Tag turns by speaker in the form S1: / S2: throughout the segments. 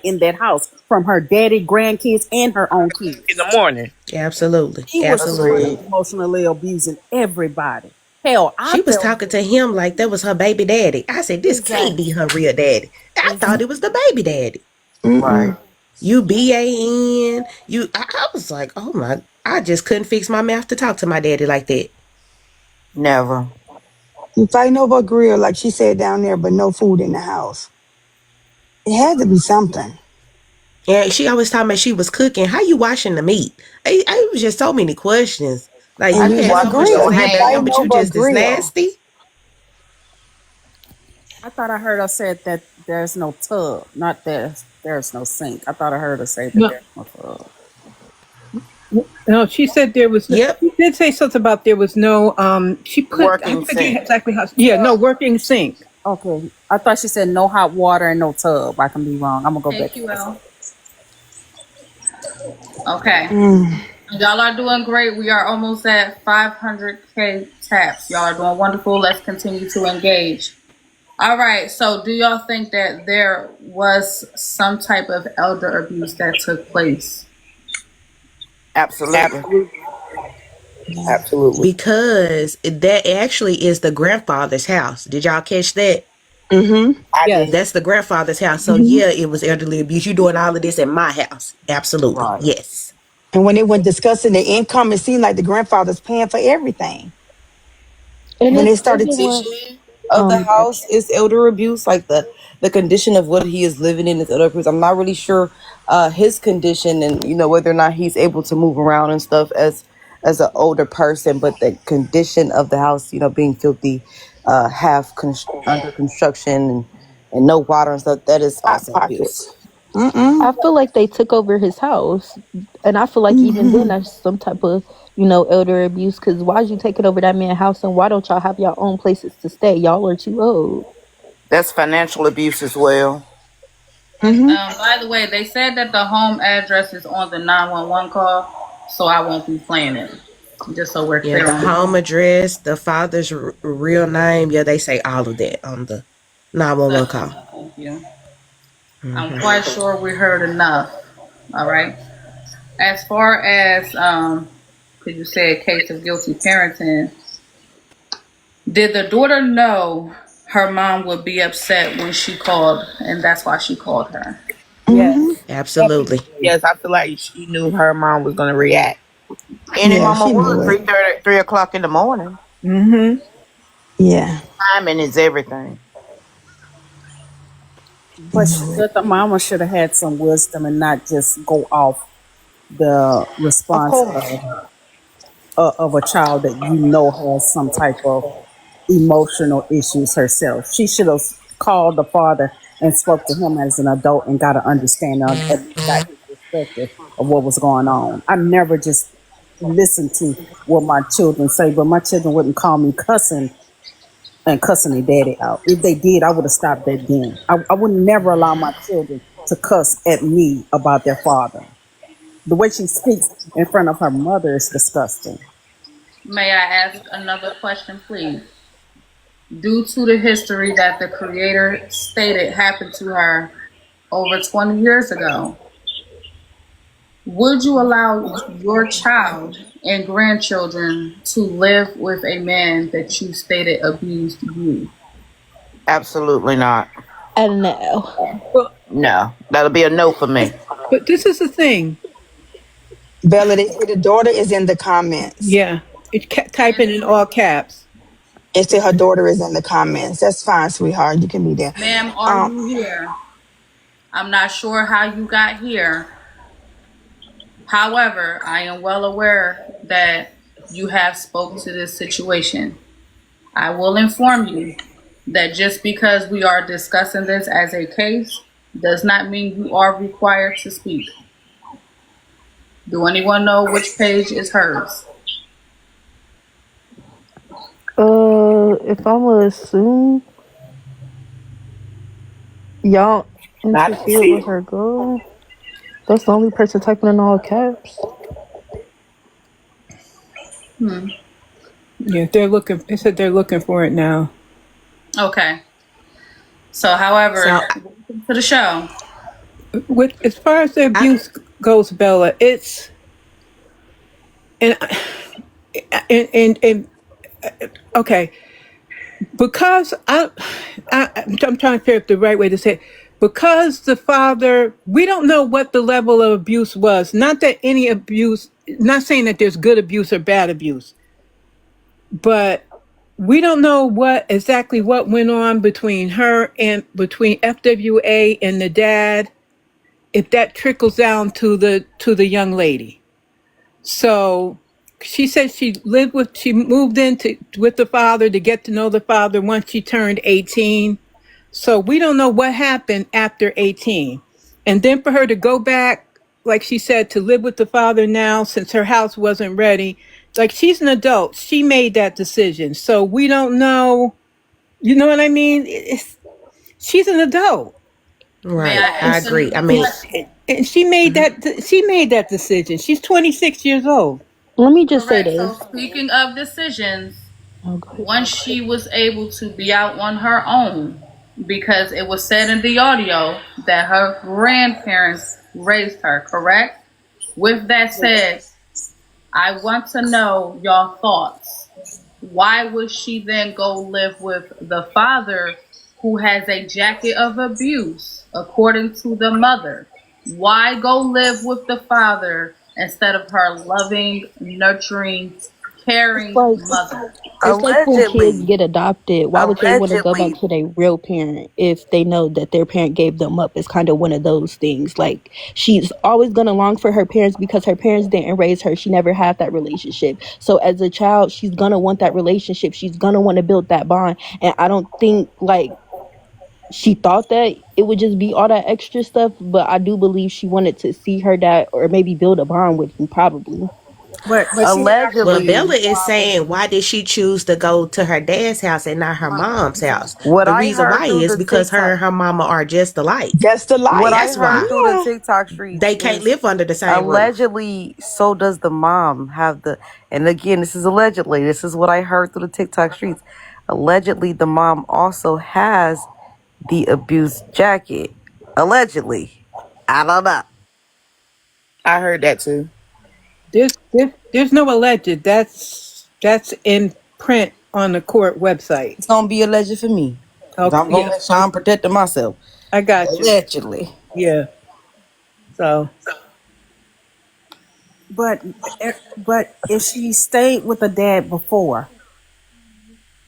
S1: in that house from her daddy, grandkids, and her own
S2: In
S1: kids.
S2: the morning.
S3: Absolutely.
S1: She was the one
S3: Absolutely.
S4: Agreed.
S1: emotionally abusing everybody. Hell, I
S3: She was
S1: felt
S3: talking to him like that was her baby daddy. I said, this can't be
S1: exactly.
S3: her real daddy. I thought it was the baby daddy.
S4: Mm-mm.
S2: Right.
S3: You BAN. I was like, oh my, I just couldn't fix my mouth to talk to my daddy like that.
S2: Never.
S4: You fighting over a grill, like she said down there, but no food in the house. It had to be something.
S3: And she always told me she was cooking. How you washing the meat? I was just so many questions. Like
S2: How
S4: And
S3: you
S4: you
S2: you
S3: had
S4: just
S3: so
S2: washing
S3: much
S2: your
S4: grill.
S3: going
S4: You
S3: on, baby,
S4: fighting
S3: but you
S2: hands?
S4: over a
S3: just as
S4: grill.
S3: nasty.
S1: I thought I heard her said that there's no tub, not there's no sink. I thought I heard her say that
S5: No,
S1: there's no tub.
S5: no, she said there was. No,
S3: Yep.
S5: she did say something about there was no. She put. I
S2: Working
S5: forget
S2: sink.
S5: exactly how. Yeah, no working sink.
S1: Okay, I thought she said no hot water and no tub. I can be wrong. I'm gonna go back
S6: Thank
S1: to
S6: you,
S1: listen.
S6: El. Okay.
S4: Mm.
S6: Y'all are doing great. We are almost at 500K taps. Y'all are doing wonderful. Let's continue to engage. All right. So, do y'all think that there was some type of elder abuse that took place?
S2: Absolutely.
S4: Absolutely.
S2: Absolutely.
S3: Because that actually is the grandfather's house. Did y'all catch that?
S4: Mm-hmm.
S2: I
S5: Yes.
S2: did.
S3: That's the grandfather's house. So
S5: Hmm.
S3: yeah, it was elderly abuse. You doing all of this at my house? Absolutely,
S2: Right.
S3: yes.
S4: And when they went discussing the income, it seemed like the grandfather's paying for everything.
S7: And
S4: When they
S7: it's
S4: started,
S7: everyone.
S8: Condition of the house is elder abuse, like the condition of what he is living in is elder abuse. I'm not really sure his condition and whether or not he's able to move around and stuff as an older person, but the condition of the house, being filthy, under construction and no water and stuff, that is
S4: hot
S8: also abuse.
S4: pockets. Mm-mm.
S7: I feel like they took over his house, and I feel like even then
S4: Mm-hmm.
S7: that's some type of elder abuse. Because why is you taking over that man's house, and why don't y'all have your own places to stay? Y'all are too old.
S2: That's financial abuse as well.
S6: And
S4: Mm-hmm.
S6: by the way, they said that the home address is on the 911 call, so I won't be playing it. Just so we're
S3: Yeah,
S6: clear
S3: the
S6: on that.
S3: home address, the father's real name. Yeah, they say all of that on the 911
S6: That's
S3: call.
S6: enough. Thank you. I'm
S3: Hmm.
S6: quite sure we heard enough. All right. As far as because you said case of guilty parenting, did the daughter know her mom would be upset when she called, and that's why she called her?
S4: Mm-hmm.
S5: Yes.
S3: Absolutely.
S2: Yes, I feel like she knew her mom was gonna react. Any
S4: Yeah,
S2: mama
S4: she knew
S2: would.
S4: it.
S2: 3:30, 3 o'clock in the morning.
S5: Mm-hmm.
S4: Yeah,
S2: Timing is everything.
S4: she
S1: But
S4: knew it.
S1: the mama should have had some wisdom and not just go off the
S2: Of
S1: response
S2: course.
S1: of a child that has some type of emotional issues herself. She should have called the father and spoke to him as an adult and got an understanding of, at least got his perspective of what was going on. I never just listened to what my children say, but my children wouldn't call me cussing and cussing their daddy out. If they did, I would have stopped that then. I would never allow my children to cuss at me about their father. The way she speaks in front of her mother is disgusting.
S6: May I ask another question, please? Due to the history that the creator stated happened to her over 20 years ago, would you allow your child and grandchildren to live with a man that you stated abused you?
S2: Absolutely not.
S7: And no,
S5: Well,
S2: No. That'll be a no for me.
S5: but this is the thing.
S4: Bella, they say the daughter is in the comments.
S5: Yeah. Type it in all caps.
S4: It said her daughter is in the comments. That's fine, sweetheart. You can be there.
S6: Ma'am, are
S4: Um,
S6: you here? I'm not sure how you got here. However, I am well aware that you have spoke to this situation. I will inform you that just because we are discussing this as a case does not mean you are required to speak. Do anyone know which page is hers?
S7: if I'm gonna assume y'all
S2: Not to
S7: interfere with
S2: see.
S7: her girl, that's the only person typing in all caps.
S6: Hmm.
S5: Yeah, they're looking. They said they're looking for it now.
S6: Okay. So, however,
S3: So
S6: welcome to the show.
S5: with as far as the
S3: I
S5: abuse goes, Bella, it's and and okay, because I'm trying to figure out the right way to say it. Because the father, we don't know what the level of abuse was. Not that any abuse, not saying that there's good abuse or bad abuse, but we don't know what went on between her and between FWA and the dad, if that trickles down to the young lady. So she said she moved into with the father to get to know the father once she turned 18. So we don't know what happened after 18. And then for her to go back, like she said, to live with the father now since her house wasn't ready. Like, she's an adult. She made that decision. So we don't know, you know what I mean? She's an adult.
S6: May
S3: right.
S6: I
S3: I
S6: answer
S3: agree. I
S6: the
S3: mean,
S6: question?
S5: And she made that decision. She's 26 years old.
S7: Let me just say
S6: Correct. So
S7: this.
S6: speaking of decisions,
S7: Oh, go ahead.
S6: once she was able to be out on her own, because it was said in the audio that her grandparents raised her, correct? With that said, I want to know y'all thoughts. Why would she then go live with the father who has a jacket of abuse, according to the mother? Why go live with the father instead of her loving, nurturing,
S7: It's
S6: caring
S7: like
S6: mother?
S7: it's like when kids
S8: Allegedly,
S7: get adopted. Why would they want to go back
S8: allegedly,
S7: to their real parent if they know that their parent gave them up? It's kind of one of those things. Like, she's always gonna long for her parents because her parents didn't raise her. She never had that relationship. So as a child, she's gonna want that relationship. She's gonna want to build that bond. And I don't think like she thought that it would just be all that extra stuff, but I do believe she wanted to see her dad or maybe build a bond with him, probably.
S1: But she never asked
S3: well,
S8: allegedly,
S3: Bella is
S1: why would
S3: saying, why did she choose to go to her dad's house and not her mom's house?
S8: what
S3: The
S8: I
S3: reason
S8: heard
S3: why
S8: through
S3: is
S8: the
S3: because her
S8: TikTok,
S3: and her mama are just alike.
S4: Just the
S8: what I
S4: life.
S3: That's
S8: heard
S3: why
S8: through the
S4: Yeah.
S8: TikTok streets
S3: they can't
S8: is
S3: live under the same roof.
S8: allegedly, so does the mom have the, and again, this is allegedly, this is what I heard through the TikTok streets. Allegedly, the mom also has the abuse jacket. Allegedly. I don't know.
S2: I heard that too.
S5: there's no alleged. That's in print on the court website.
S8: It's gonna be alleged for me. 'Cause
S5: Okay,
S8: I'm gonna
S5: yeah,
S8: make sure I'm protecting myself.
S5: I got you.
S8: Allegedly.
S5: Yeah. So
S1: but but if she stayed with the dad before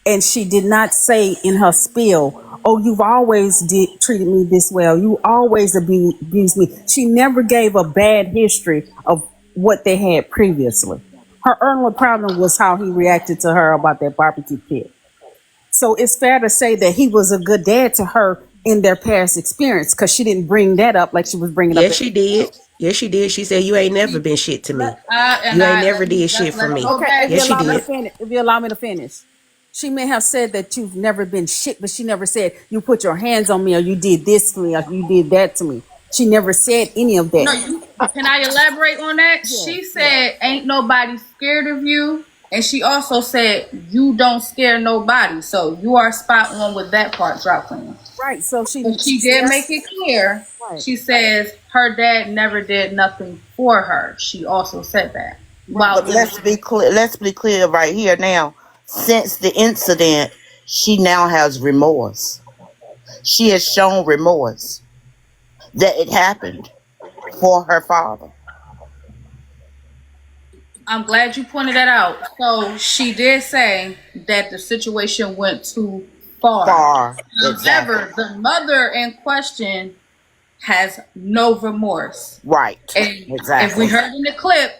S1: and she did not say in her spiel, "Oh, you've always treated me this well. You always abused me." She never gave a bad history of what they had previously. Her only problem was how he reacted to her about that barbecue pit. So it's fair to say that he was a good dad to her in their past experience because she didn't bring that up like she was bringing up
S3: Yes, she
S1: everything
S3: did.
S1: else.
S3: Yes, she did. She said, you ain't never been shit to me. You ain't never did shit for
S6: Let's
S3: me.
S6: go
S1: Okay, if
S6: back
S1: you
S3: Yes, she
S1: allow me to
S3: did.
S1: finish, if you allow me to finish, she may have said that you've never been shit, but she never said you put your hands on me or you did this to me or you did that to me. She never said any of
S6: No,
S1: that.
S6: you can I elaborate on that?
S1: Yeah,
S6: She
S1: yeah.
S6: said ain't nobody scared of you. And she also said you don't scare nobody. So you are spot on with that part, drop queen.
S1: Right. So
S6: But
S1: she
S6: she did
S1: says
S6: make it clear.
S1: right,
S6: She says her dad never did nothing for her. She also said that.
S1: right.
S6: While
S2: But let's be clear. Let's be clear right here now. Since the incident, she now has remorse. She has shown remorse that it happened for her father.
S6: I'm glad you pointed that out. So she did say that the situation went too far.
S2: Far, exactly.
S6: However, the mother in question has no remorse.
S2: Right,
S6: And if we
S2: exactly.
S6: heard in the clip,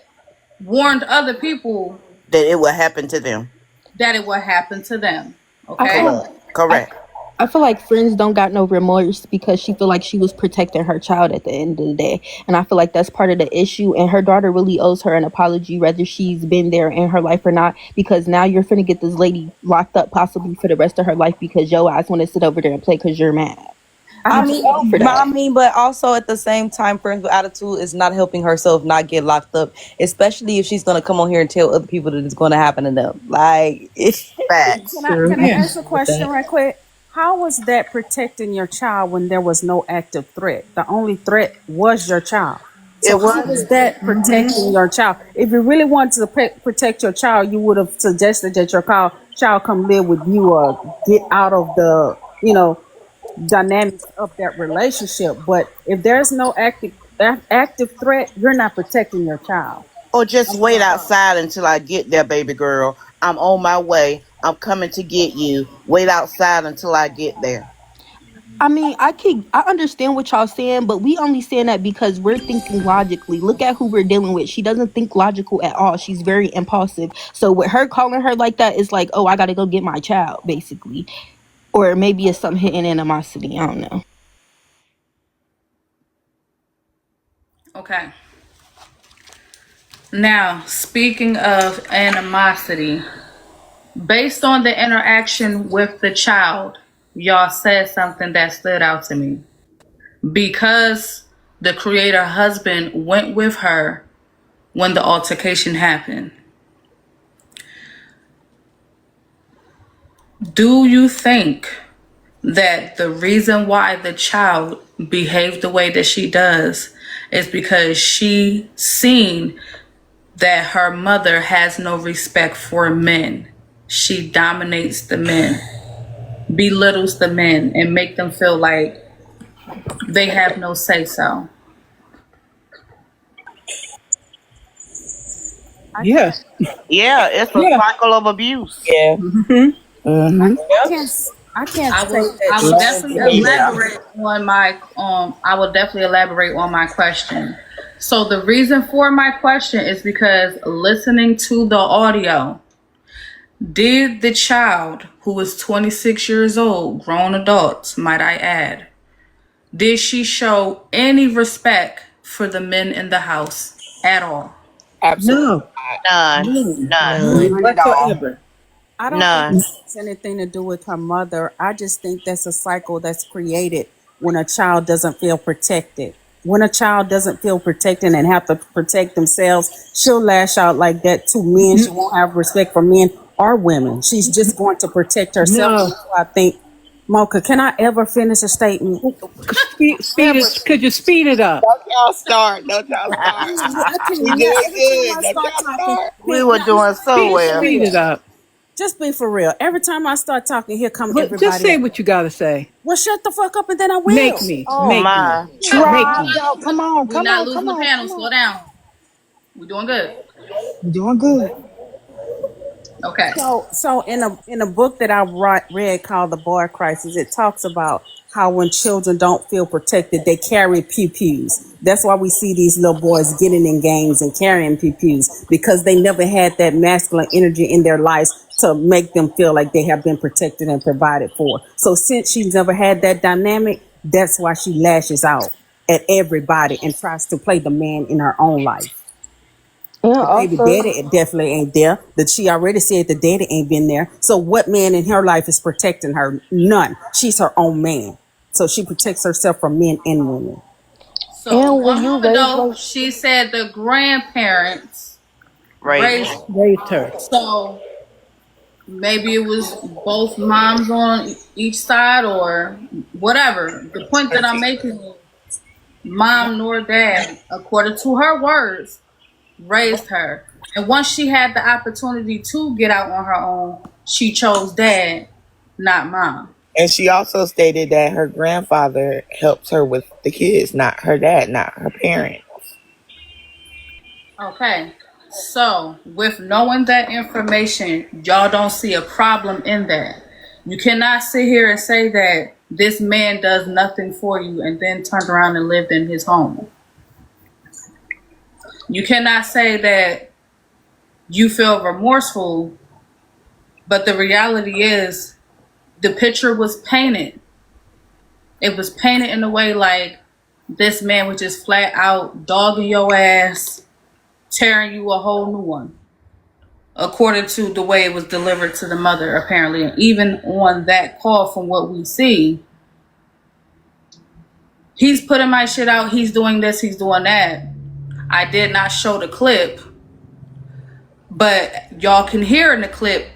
S6: warned other people
S2: That it will happen to them.
S6: that it would happen to them.
S7: I feel
S6: Okay?
S7: like
S2: Correct.
S7: I,
S2: Correct.
S7: I feel like friends don't got no remorse because she feel like she was protecting her child at the end of the day, and I feel like that's part of the issue. And her daughter really owes her an apology, whether she's been there in her life or not. Because now you're finna get this lady locked up possibly for the rest of her life because your ass want to sit over there and play because you're mad.
S8: I
S7: You too old
S8: mean,
S7: for that.
S8: but also at the same time, friends with attitude is not helping herself not get locked up, especially if she's gonna come on here and tell other people that it's gonna happen to them. Like,
S1: Can I
S2: Facts.
S7: True.
S1: can I
S5: Yeah.
S1: ask a question right quick? How was that protecting your child when there was no active threat? The only threat was your child. So
S2: It
S1: how was
S2: wasn't.
S1: that protecting your child? If you really wanted to protect your child, you would have suggested that your child come live with you or get out of the, dynamics of that relationship. But if there's no active threat, you're not protecting your child.
S2: Or just wait outside until I get there, baby girl. I'm on my way. I'm coming to get you. Wait outside until I get there.
S7: I mean, I understand what y'all saying, but we only saying that because we're thinking logically. Look at who we're dealing with. She doesn't think logical at all. She's very impulsive. So with her calling her like that, it's like, oh, I gotta go get my child, basically. Or maybe it's some hidden animosity. I don't know.
S6: Okay. Now, speaking of animosity, based on the interaction with the child, y'all said something that stood out to me. Because the creator husband went with her when the altercation happened. Do you think that the reason why the child behaved the way that she does is because she seen that her mother has no respect for men? She dominates the men, belittles the men, and make them feel like they have no say so.
S1: I can't.
S5: Yes.
S2: Yeah, it's a
S5: Yeah.
S2: cycle of abuse.
S8: Yeah.
S5: Hmm.
S1: I,
S8: Mm-hmm.
S1: I can't. I can't
S6: I
S1: say
S6: will.
S1: that
S6: I will
S1: she
S6: definitely
S1: behaved.
S6: elaborate on my. I will definitely elaborate on my question. So the reason for my question is because listening to the audio, did the child who was 26 years old, grown adults, might I add, did she show any respect for the men in the house at all?
S8: Absolutely
S5: No.
S2: None.
S5: No.
S2: None.
S5: None
S7: None.
S8: not at all.
S5: whatsoever.
S1: I don't think
S2: None.
S1: this has anything to do with her mother. I just think that's a cycle that's created when a child doesn't feel protected. When a child doesn't feel protected and have to protect themselves, she'll lash out like that to men. She won't have respect for men or women. She's just going to protect herself. And
S5: No.
S1: that's why I think, Mocha, can I ever finish a statement?
S5: Speed
S1: Ever.
S5: it. Could you speed it up?
S8: Don't y'all start. Don't y'all start.
S1: I can
S8: We
S1: never,
S8: doing
S1: every time I
S8: good. Don't
S1: start
S8: y'all
S1: talking,
S8: start.
S2: We were doing so well.
S5: Speed it up.
S1: just be for real. Every time I start talking, here come
S5: But just
S1: everybody
S5: say
S1: else.
S5: what you gotta say.
S1: Well, shut the fuck up and then I
S5: Make
S1: will.
S5: me.
S2: Oh
S5: Make me.
S2: my.
S5: Make
S4: Try,
S5: me.
S4: y'all. Come on,
S6: We're
S4: come
S6: not
S4: on,
S6: losing
S4: come
S6: the
S4: on,
S6: panel.
S4: come
S6: Slow
S4: on.
S6: down. We're doing good.
S4: You're doing good.
S6: Okay.
S1: So in a book that I read called The Boy Crisis, it talks about how when children don't feel protected, they carry pew pews. That's why we see these little boys getting in gangs and carrying pew pews because they never had that masculine energy in their lives to make them feel like they have been protected and provided for. So since she's never had that dynamic, that's why she lashes out at everybody and tries to play the man in her own life.
S7: And
S1: The baby
S7: also,
S1: daddy definitely ain't there. That she already said the daddy ain't been there. So what man in her life is protecting her? None. She's her own man. So she protects herself from men and women.
S6: So
S7: and when
S6: one
S7: you
S6: moment
S7: raise
S6: though,
S7: like,
S6: she said the grandparents
S2: Raised.
S6: raised.
S5: Raised her.
S6: So maybe it was both moms on each side or whatever. The point that I'm making is mom nor dad, according to her words, raised her. And once she had the opportunity to get out on her own, she chose dad, not mom.
S8: And she also stated that her grandfather helps her with the kids, not her dad, not her parent.
S6: Okay. So, with knowing that information, y'all don't see a problem in that. You cannot sit here and say that this man does nothing for you and then turn around and live in his home. You cannot say that you feel remorseful, but the reality is the picture was painted. It was painted in a way like this man was just flat out dogging your ass, tearing you a whole new one, according to the way it was delivered to the mother, apparently. And even on that call, from what we see, he's putting my shit out, he's doing this, he's doing that. I did not show the clip, but y'all can hear in the clip,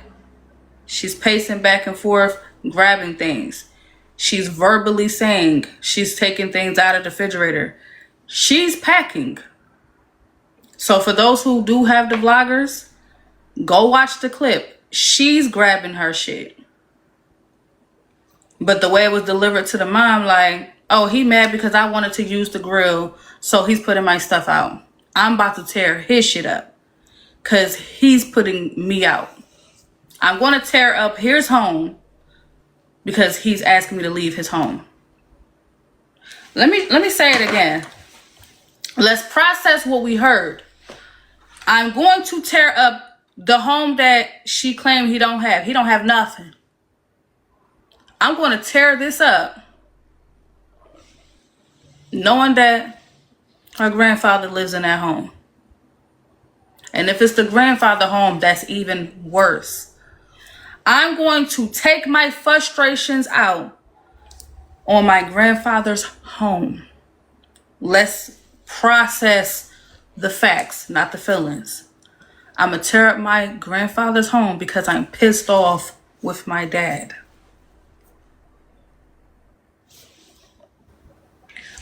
S6: she's pacing back and forth, grabbing things. She's verbally saying she's taking things out of the refrigerator. She's packing. So for those who do have the vloggers, go watch the clip. She's grabbing her shit. But the way it was delivered to the mom, like, oh, he mad because I wanted to use the grill, so he's putting my stuff out. I'm about to tear his shit up because he's putting me out. I'm going to tear up his home because he's asking me to leave his home. Let me say it again. Let's process what we heard. I'm going to tear up the home that she claimed he don't have. He don't have nothing. I'm going to tear this up knowing that her grandfather lives in that home. And if it's the grandfather home, that's even worse. I'm going to take my frustrations out on my grandfather's home. Let's process the facts, not the feelings. I'm going to tear up my grandfather's home because I'm pissed off with my dad.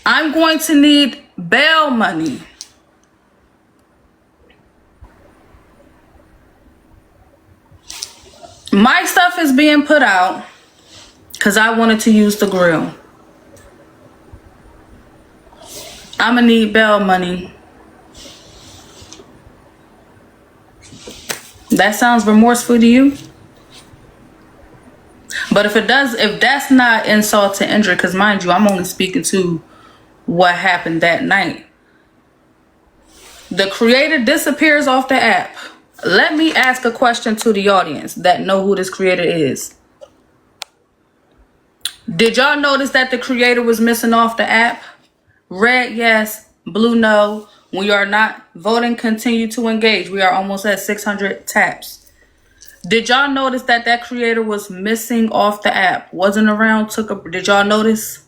S6: I'm going to need bail money. My stuff is being put out because I wanted to use the grill. I'm going to need bail money. That sounds remorseful to you? But if that's not insult to injury, because mind you, I'm only speaking to what happened that night. The creator disappears off the app. Let me ask a question to the audience that know who this creator is. Did y'all notice that the creator was missing off the app? Red, yes. Blue, no. We are not voting. Continue to engage. We are almost at 600 taps. Did y'all notice that that creator was missing off the app? Wasn't around, did y'all notice?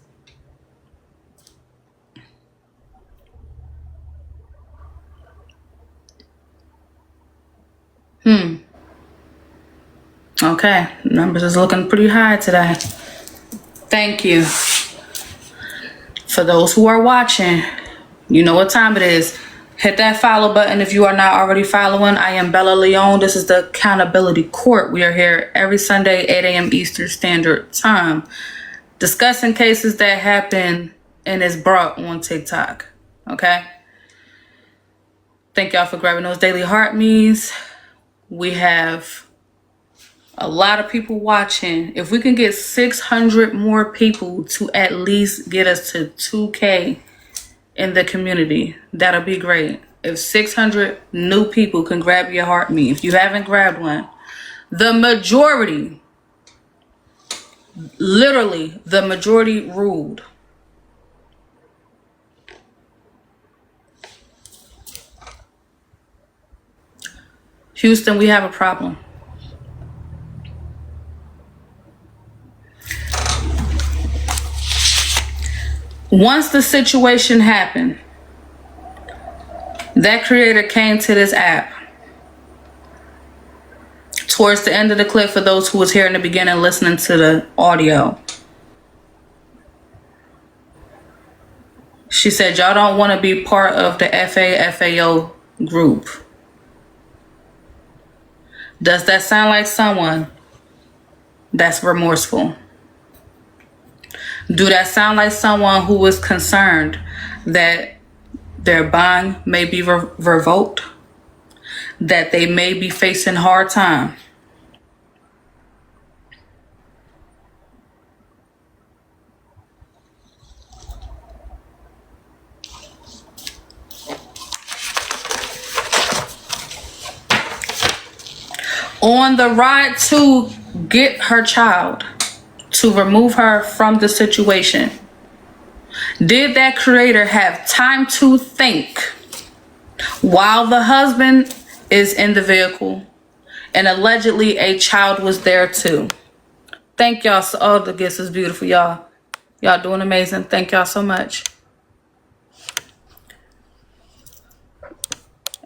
S6: Okay, numbers is looking pretty high today. Thank you. For those who are watching, you know what time it is. Hit that follow button if you are not already following. I am Belle Leone. This is the Accountability Court. We are here every Sunday, 8 a.m. Eastern Standard Time, discussing cases that happen and is brought on TikTok. Okay? Thank y'all for grabbing those daily heart me's. We have a lot of people watching. If we can get 600 more people to at least get us to 2K in the community, that'll be great. If 600 new people can grab your heart me, if you haven't grabbed one, the majority, literally the majority ruled. Houston, we have a problem. Once the situation happened, that creator came to this app. Towards the end of the clip, for those who was here in the beginning listening to the audio, she said, y'all don't want to be part of the FAO group. Does that sound like someone that's remorseful? Do that sound like someone who is concerned that their bond may be revoked? That they may be facing hard time? On the ride to get her child, to remove her from the situation, did that creator have time to think while the husband is in the vehicle and allegedly a child was there too? Thank y'all. So, oh, the gifts is beautiful, y'all. Y'all doing amazing. Thank y'all so much.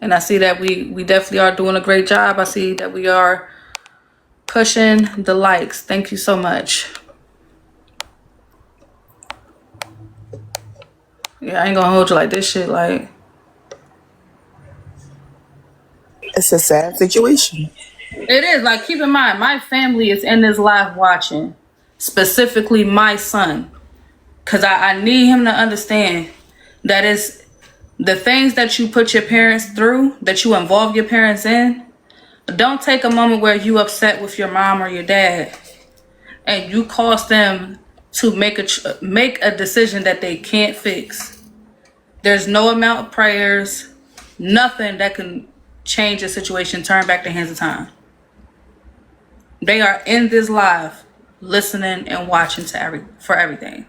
S6: And I see that we definitely are doing a great job. I see that we are pushing the likes. Thank you so much. Yeah, I ain't gonna hold you like this shit. Like,
S8: It's a sad situation.
S6: it is. Like, keep in mind, my family is in this live watching. Specifically, my son. Because I need him to understand that it's the things that you put your parents through, that you involve your parents in. Don't take a moment where you upset with your mom or your dad and you cause them to make a decision that they can't fix. There's no amount of prayers, nothing that can change a situation, turn back the hands of time. They are in this live, listening and watching for everything.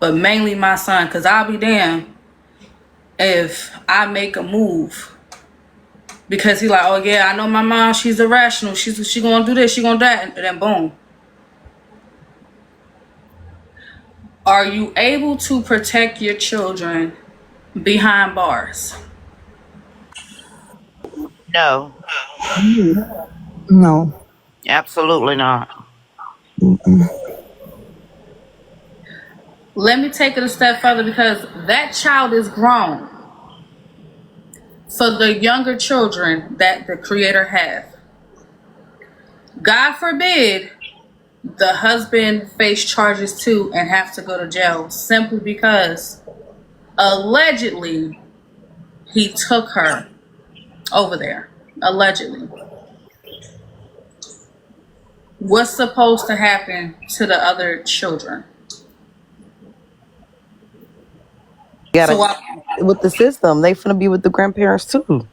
S6: But mainly my son, because I'll be damned if I make a move because he like, oh yeah, I know my mom, she's irrational, she gonna do this, she gonna do that, and then boom. Are you able to protect your children behind bars?
S2: No,
S4: No.
S2: absolutely not.
S6: Let me take it a step further because that child is grown. For the younger children that the Creator have, God forbid the husband face charges too and have to go to jail simply because allegedly he took her over there. Allegedly. What's supposed to happen to the other children?
S8: Gotta with the system. They finna be with the grandparents too.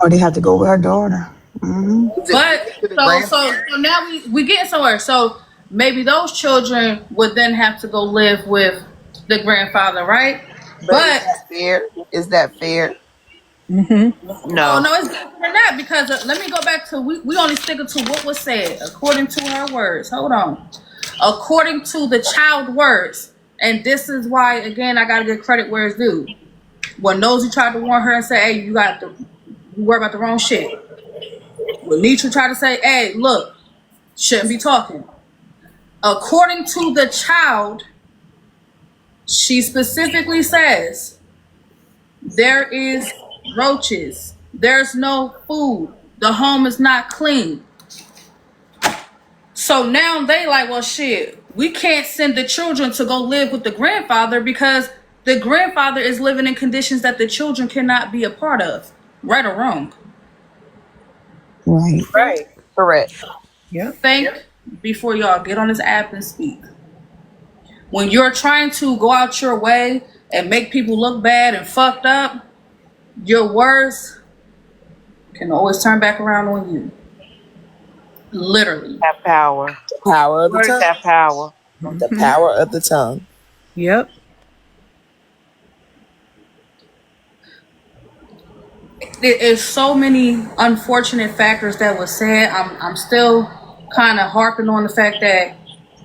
S4: Or they have to go with her daughter. Mm-hmm.
S6: But so now we getting somewhere. So maybe those children would then have to go live with the grandfather, right?
S8: But is that fair? Is that fair?
S4: Mm-hmm.
S2: No.
S6: Oh no, it's better than that because let me go back to we only sticking to what was said according to her words. Hold on, according to the child words, and this is why again I gotta give credit where it's due. When Nosy tried to warn her and say, "Hey, you worry about the wrong shit." When Nitra tried to say, "Hey, look, shouldn't be talking." According to the child, she specifically says there is roaches. There's no food. The home is not clean. So now they like, well, shit, we can't send the children to go live with the grandfather because the grandfather is living in conditions that the children cannot be a part of. Right or wrong?
S4: Right.
S8: Right. Correct.
S5: Yep.
S6: Think before y'all get on this app and speak. When you're trying to go out your way and make people look bad and fucked up, your words can always turn back around on you. Literally.
S2: Have power.
S8: Power of the
S2: Words
S8: tongue.
S2: have power.
S8: The power of the tongue.
S5: Yep.
S6: There's so many unfortunate factors that were said. I'm still kind of harping on the fact that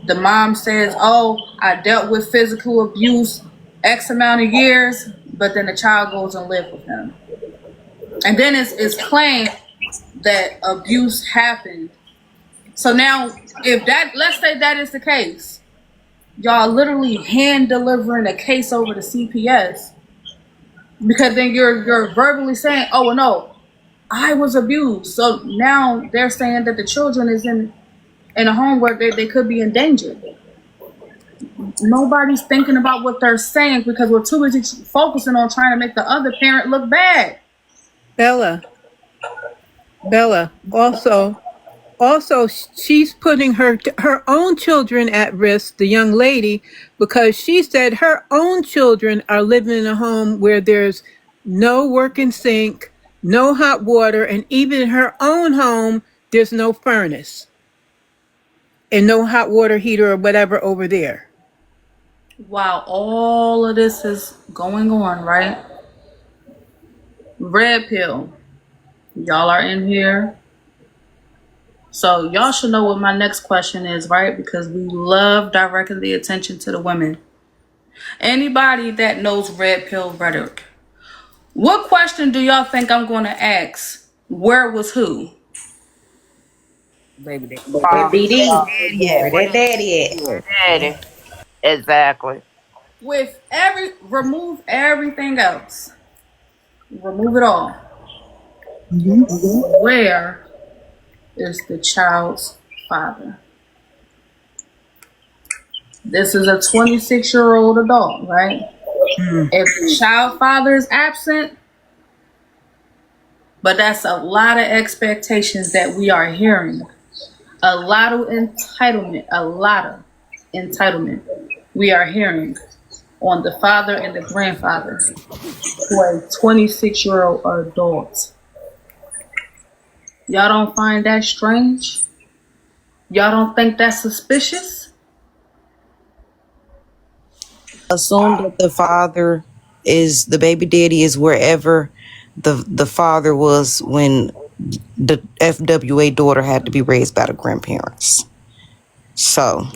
S6: the mom says, oh, I dealt with physical abuse X amount of years, but then the child goes and lives with him. And then it's claimed that abuse happened. So now, let's say that is the case, y'all literally hand delivering a case over to CPS because then you're verbally saying, oh, well, no, I was abused. So now they're saying that the children is in a home where they could be in danger. Nobody's thinking about what they're saying because we're too busy focusing on trying to make the other parent look bad.
S5: Bella, also, she's putting her own children at risk, the young lady, because she said her own children are living in a home where there's no working sink, no hot water, and even in her own home, there's no furnace and no hot water heater or whatever over there.
S6: While all of this is going on, right? Red pill. Y'all are in here. So y'all should know what my next question is, right? Because we love directing the attention to the women. Anybody that knows red pill rhetoric, what question do y'all think I'm going to ask? Where was who?
S1: Baby daddy.
S3: That
S2: Mom,
S3: BD.
S8: Daddy at?
S3: Where
S8: Where
S3: that daddy at?
S8: daddy at?
S2: daddy. Exactly.
S6: With remove everything else. Remove it all. Where is the child's father? This is a 26-year-old adult, right? If the child father is absent, but that's a lot of expectations that we are hearing. A lot of entitlement, we are hearing on the father and the grandfather for a 26-year-old adult. Y'all don't find that strange? Y'all don't think that's suspicious?
S8: Assume that the baby daddy is wherever the father was when the FWA daughter had to be raised by the grandparents. So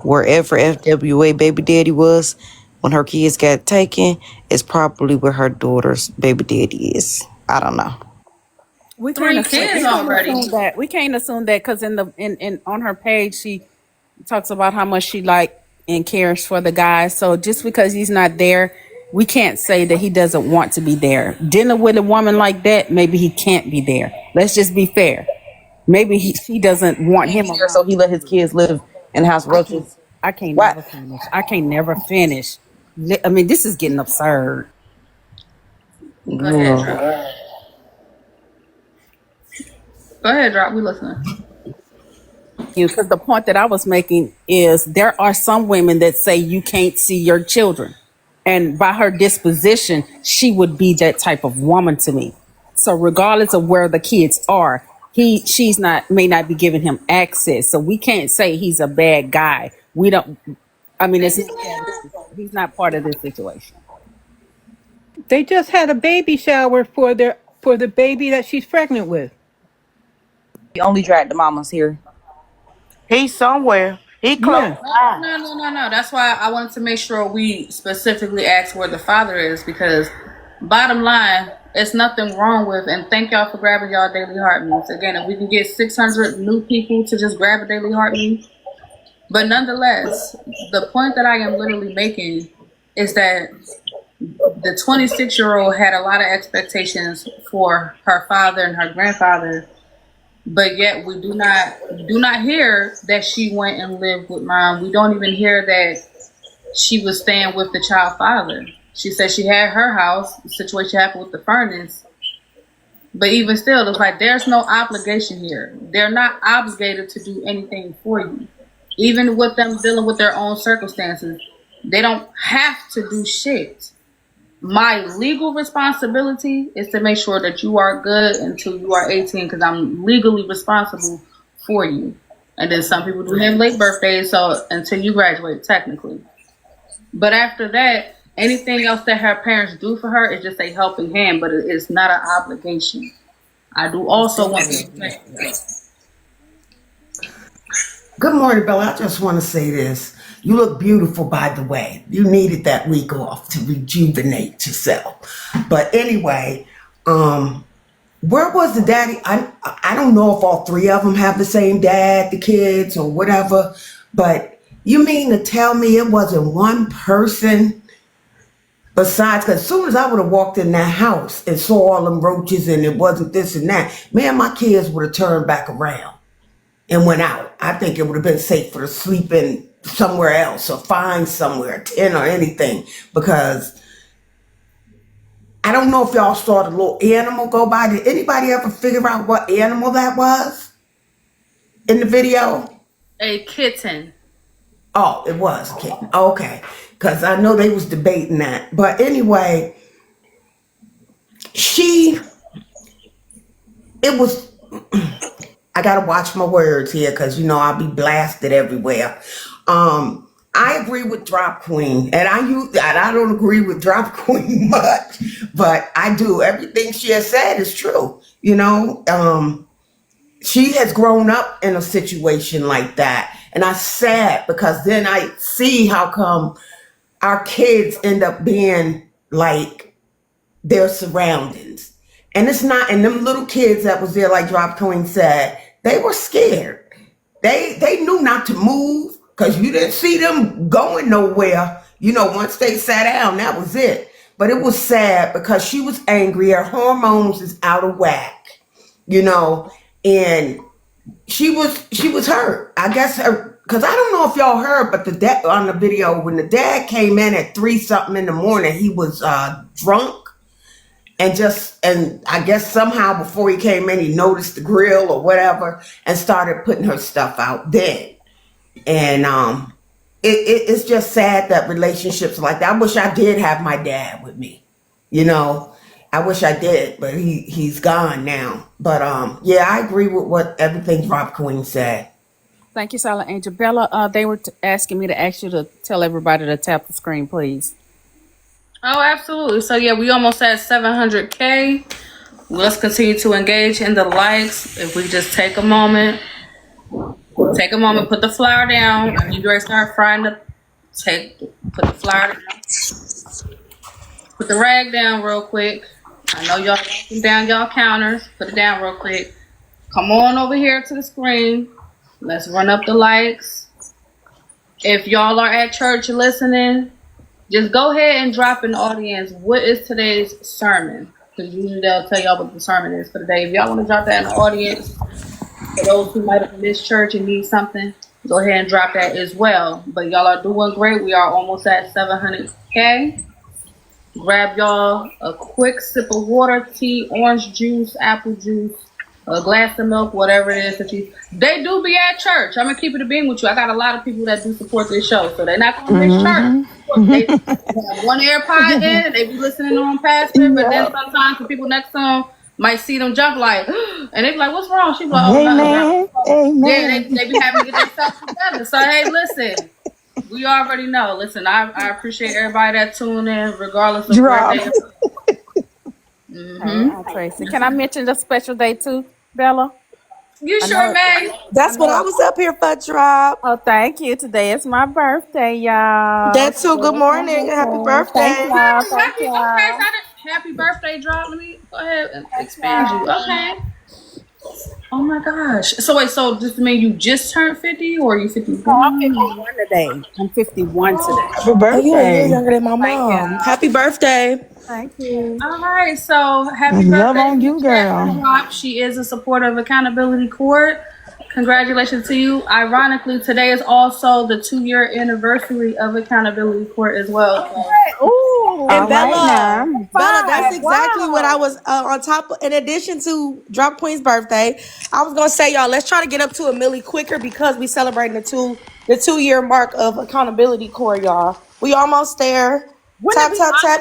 S8: wherever FWA baby daddy was when her kids got taken is probably where her daughter's baby daddy is. I don't know.
S1: We can't
S6: 3
S1: assume.
S6: kids
S1: We can't
S6: already.
S1: assume that. We can't assume that because in on her page she talks about how much she like and cares for the guy. So just because he's not there, we can't say that he doesn't want to be there. Dealing with a woman like that, maybe he can't be there. Let's just be fair. Maybe she doesn't want him
S8: So
S1: around.
S8: he let his kids live in House Roaches.
S1: I can't
S8: What?
S1: never finish. I can't never finish. I mean, this is getting absurd.
S6: Go ahead,
S8: Yeah.
S6: Drop. Go ahead, Drop. We listening.
S1: Because the point that I was making is there are some women that say you can't see your children. And by her disposition, she would be that type of woman to me. So regardless of where the kids are, she's not may not be giving him access. So we can't say he's a bad guy. We don't I mean he's not part of this situation.
S5: They just had a baby shower for the baby that she's pregnant with.
S8: He only dragged the mamas here.
S2: He's somewhere. He close
S5: Yeah.
S2: by.
S6: No. That's why I wanted to make sure we specifically ask where the father is, because bottom line, it's nothing wrong with, and thank y'all for grabbing y'all daily heart meets. Again, if we can get 600 new people to just grab a daily heart meet. But nonetheless, the point that I am literally making is that the 26-year-old had a lot of expectations for her father and her grandfather, but yet we do not hear that she went and lived with mom. We don't even hear that she was staying with the child father. She said she had her house. The situation happened with the furnace. But even still, it's like there's no obligation here. They're not obligated to do anything for you. Even with them dealing with their own circumstances, they don't have to do shit. My legal responsibility is to make sure that you are good until you are 18, because I'm legally responsible for you. And then some people do have late birthdays, so until you graduate, technically. But after that, anything else that her parents do for her is just a helping hand, but it's not an obligation. I do also want to.
S9: Good morning, Bella. I just want to say this. You look beautiful, by the way. You needed that week off to rejuvenate yourself. But anyway, where was the daddy? I don't know if all three of them have the same dad, the kids, or whatever. But you mean to tell me it wasn't one person besides? Because as soon as I would have walked in that house and saw all them roaches and it wasn't this and that, man, my kids would have turned back around and went out. I think it would have been safer to sleep in somewhere else or find somewhere, a tent or anything, because I don't know if y'all saw the little animal go by. Did anybody ever figure out what animal that was in the video?
S6: A kitten.
S9: Oh, it was a kitten. Okay, because I know they was debating that. But anyway, it was, I gotta watch my words here because you know I'll be blasted everywhere. I agree with Drop Queen, and I don't agree with Drop Queen much, but I do. Everything she has said is true. You know, she has grown up in a situation like that, and I sad because then I see how come our kids end up being like their surroundings. And it's not, and them little kids that was there, like Drop Queen said, they were scared. They knew not to move because you didn't see them going nowhere. Once they sat down, that was it. But it was sad because she was angry. Her hormones is out of whack, and she was hurt. I guess her, because I don't know if y'all heard, but the dad on the video, when the dad came in at 3 something in the morning, he was drunk. And I guess somehow before he came in, he noticed the grill or whatever and started putting her stuff out then. And it's just sad that relationships like that. I wish I did have my dad with me. I wish I did, but he's gone now. But yeah, I agree with what everything Rob Queen said.
S1: Thank you, Silent Angel. Bella, they were asking me to ask you to tell everybody to tap the screen, please.
S6: Oh, absolutely. So yeah, we almost at 700K. Let's continue to engage in the likes. If we just take a moment, put the flour down. If you ready to start frying put the flour down. Put the rag down real quick. I know y'all writing down y'all counters. Put it down real quick. Come on over here to the screen. Let's run up the likes. If y'all are at church listening, just go ahead and drop in the audience, what is today's sermon? Because usually they'll tell y'all what the sermon is for the day. If y'all want to drop that in the audience, for those who might have missed church and need something, go ahead and drop that as well. But y'all are doing great. We are almost at 700K. Grab y'all a quick sip of water, tea, orange juice, apple juice, a glass of milk, whatever it is that they do be at church. I'm gonna keep it a being with you. I got a lot of people that do support this show, so they're not gonna miss church. They have one AirPod in, they be listening on pastor, but then sometimes the people next to them might see them jump like, and they be like, "What's wrong?" She be like, "Oh,
S4: Amen. Amen.
S6: yeah, they be having to get themselves together." So hey, listen, we already know. Listen, I appreciate everybody that tuned in, regardless of where they are.
S1: Tracy, can I mention the special day too, Bella?
S6: You sure may.
S8: That's what I was up here for, Drop.
S1: Oh, thank you. Today is my birthday, y'all.
S8: That's so good morning. Happy birthday.
S1: Thank y'all. Thank y'all.
S6: Happy birthday, Drop. Let me go ahead and expand you. Okay. Oh my gosh. So wait, so does it mean you just turned 50 or are you 51?
S1: No, I'm 51 today. I'm 51 today.
S4: Happy
S8: Oh,
S4: birthday.
S8: you're a year younger than my mom. Happy birthday.
S1: Thank you.
S6: All right, so happy
S4: Love
S6: birthday
S4: on you,
S6: to
S4: girl.
S6: Drop. She is a supporter of Accountability Court. Congratulations to you. Ironically, today is also the 2-year anniversary of Accountability Court as well. So.
S1: Ooh,
S8: And Bella,
S1: right
S8: Bella, that's exactly what I was on top of. In addition to Drop Queen's birthday, I was gonna say, y'all, let's try to get up to a milli quicker because we celebrating the 2-year mark of Accountability Court, y'all. We almost there. Tap.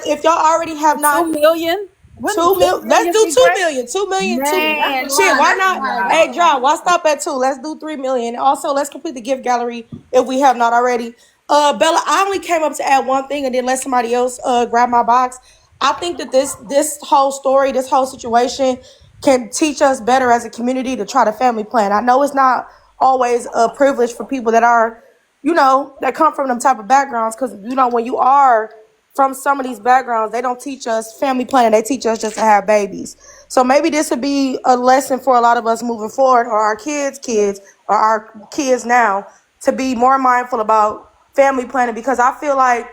S8: If y'all already have not
S1: 2 million.
S8: 2 million. Let's do 2 million. 2 million.
S1: Man,
S8: Shit, why not? Hey, John, why stop at 2? Let's do 3 million. Also, let's complete the gift gallery if we have not already. Bella, I only came up to add one thing and then let somebody else grab my box. I think that this whole story, this whole situation can teach us better as a community to try to family plan. I know it's not always a privilege for people that are, that come from them type of backgrounds because, when you are from some of these backgrounds, they don't teach us family planning. They teach us just to have babies. So maybe this would be a lesson for a lot of us moving forward, or our kids, or our kids now, to be more mindful about family planning. Because I feel like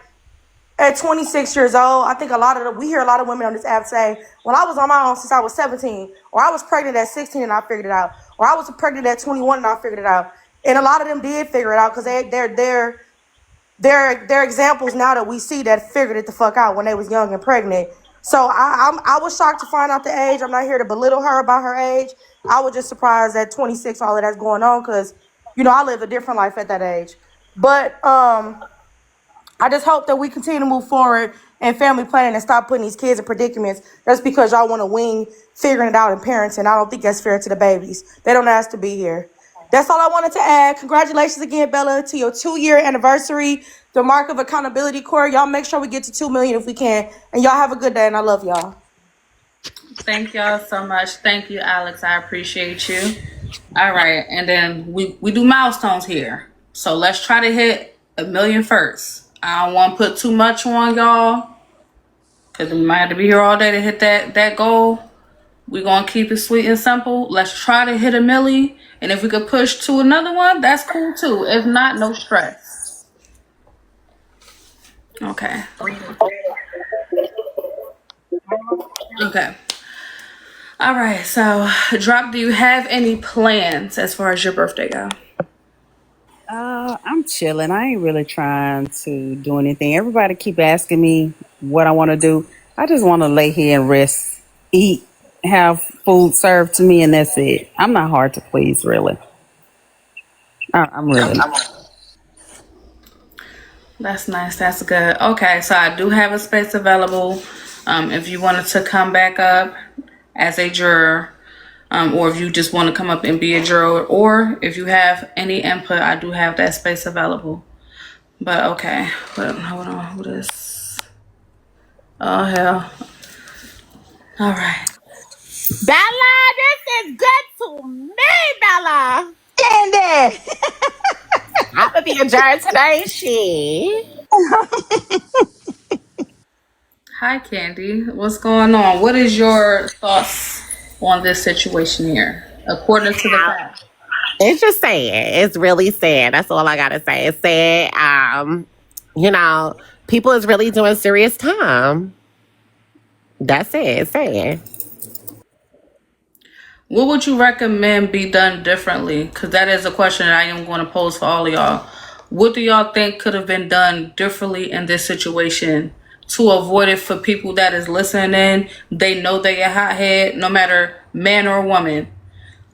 S8: at 26 years old, I think we hear a lot of women on this app say, well, I was on my own since I was 17, or I was pregnant at 16 and I figured it out, or I was pregnant at 21 and I figured it out. And a lot of them did figure it out because they're examples now that we see that figured it the fuck out when they was young and pregnant. So I was shocked to find out the age. I'm not here to belittle her about her age. I was just surprised at 26 all of that's going on because, I lived a different life at that age. But I just hope that we continue to move forward in family planning and stop putting these kids in predicaments just because y'all want to wing figuring it out in parenting. I don't think that's fair to the babies. They don't ask to be here. That's all I wanted to add. Congratulations again, Bella, to your 2-year anniversary, the mark of Accountability Court. Y'all make sure we get to 2 million if we can. And y'all have a good day, and I love y'all.
S6: Thank y'all so much. Thank you, Alex. I appreciate you. All right, and then we do milestones here. So let's try to hit 1 million first. I don't want to put too much on y'all because we might have to be here all day to hit that goal. We're going to keep it sweet and simple. Let's try to hit a milli. And if we could push to another one, that's cool too. If not, no stress. Okay. Okay. All right. So, Drop, do you have any plans as far as your birthday go?
S1: I'm chilling. I ain't really trying to do anything. Everybody keep asking me what I want to do. I just want to lay here and rest, eat, have food served to me, and that's it. I'm not hard to please, really. I'm really not.
S6: That's nice. That's good. Okay, so I do have a space available. If you wanted to come back up as a juror, or if you just want to come up and be a juror, or if you have any input, I do have that space available. But okay, hold on, who this? Oh hell! All right,
S2: Bella, this is good to me, Bella.
S4: Candy.
S2: I'm gonna be a juror today, she.
S6: hi Candy. What's going on? What is your thoughts on this situation here, according to the facts?
S2: It's just sad. It's really sad. That's all I gotta say. It's sad. People is really doing serious time. That's it. It's sad.
S6: What would you recommend be done differently? Because that is a question that I am going to pose for all of y'all. What do y'all think could have been done differently in this situation to avoid it for people that is listening in? They know they a hothead, no matter man or woman.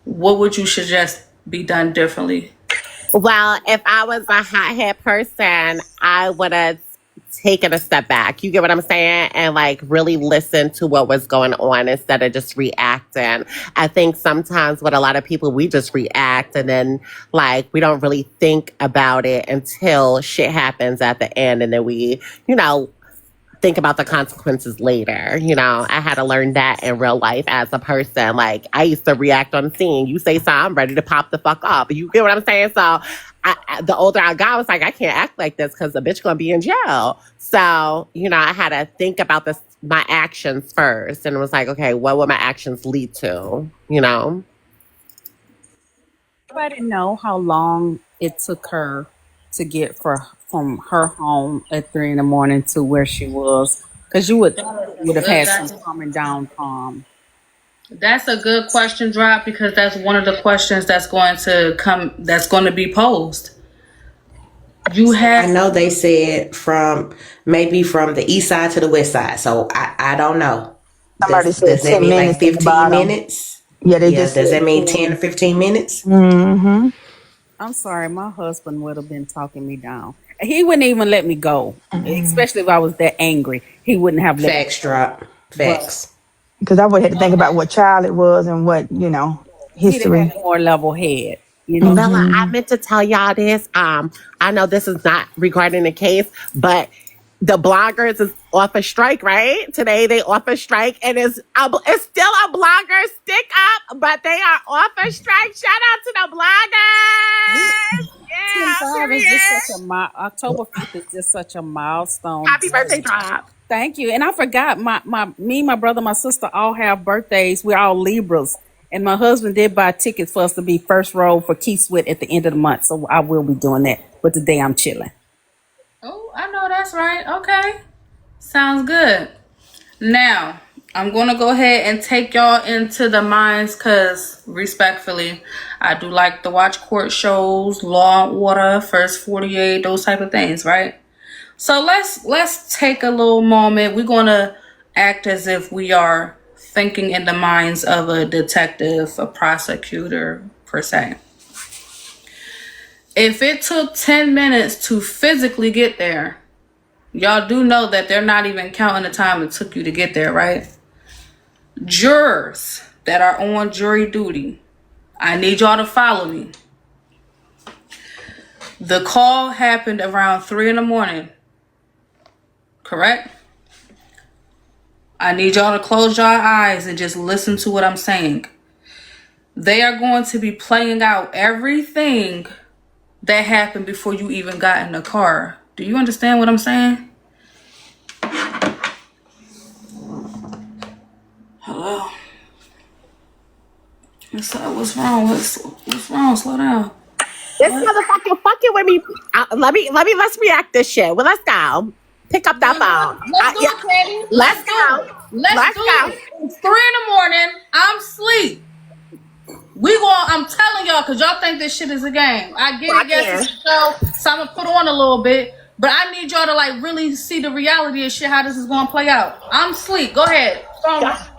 S6: What would you suggest be done differently?
S2: Well, if I was a hothead person, I would have taken a step back. You get what I'm saying? And like really listen to what was going on instead of just reacting. I think sometimes with a lot of people, we just react and then like we don't really think about it until shit happens at the end. And then we, think about the consequences later. I had to learn that in real life as a person. Like, I used to react on the scene. You say something, I'm ready to pop the fuck up. You get what I'm saying? So, the older I got, I was like, I can't act like this because the bitch gonna be in jail. So, I had to think about my actions first. And it was like, okay, what would my actions lead to?
S1: Anybody know how long it took her to get from her home at 3 in the morning to where she was? Because you would have had some coming down time.
S6: That's a good question, Drop, because that's one of the questions that's going to be posed.
S3: I know they said maybe from the east side to the west side. So I don't know.
S4: Somebody said
S3: Does that
S4: 10
S3: mean like
S4: minutes at the
S3: 15
S4: bottom.
S3: minutes?
S4: Yeah, they just
S3: Does
S4: said
S3: that mean
S4: 10.
S3: 10 to 15 minutes?
S4: Mm-hmm.
S1: I'm sorry, my husband would have been talking me down. He wouldn't even let me go, especially if I was that angry. He wouldn't have let me.
S3: Facts, Drop. Facts.
S4: Because I would have to think about what child it was and what,
S1: He'd have
S4: history.
S1: had a more level head,
S2: Bella, I meant to tell y'all this. I know this is not regarding the case, but the bloggers is off a strike, right? Today they off a strike, and it's still a blogger stick up, but they are off a strike. Shout out to the bloggers. Yeah,
S1: 25 is just such a October 5th is just such a milestone.
S2: happy birthday, Drop.
S1: Thank you. And I forgot my brother, my sister all have birthdays. We're all Libras. And my husband did buy tickets for us to be first row for Key Sweat at the end of the month. So I will be doing that. But today I'm chilling.
S6: Oh, I know that's right. Okay. Sounds good. Now, I'm going to go ahead and take y'all into the minds because, respectfully, I do like to watch court shows, Law and Order, First 48, those type of things, right? So let's take a little moment. We're going to act as if we are thinking in the minds of a detective, a prosecutor, per se. If it took 10 minutes to physically get there, y'all do know that they're not even counting the time it took you to get there, right? Jurors that are on jury duty, I need y'all to follow me. The call happened around 3 in the morning, correct? I need y'all to close your eyes and just listen to what I'm saying. They are going to be playing out everything that happened before you even got in the car. Do you understand what I'm saying? Hello? What's wrong? What's wrong? Slow down.
S10: This
S6: What?
S10: motherfucker fucking with me. Let's react this shit. Well, let's go. Pick up that phone.
S6: Let's do
S10: Yeah.
S6: it, Teddy.
S10: Let's
S6: Do
S10: go.
S6: it. Let's
S10: Let's
S6: do
S10: go.
S6: it. It's 3 a.m. I'm asleep. I'm telling y'all, because y'all think this shit is a game. I get it, yes, it's a show, so I'm going to put on a little bit. But I need y'all to like really see the reality of shit, how this is going to play out. I'm asleep. Go ahead.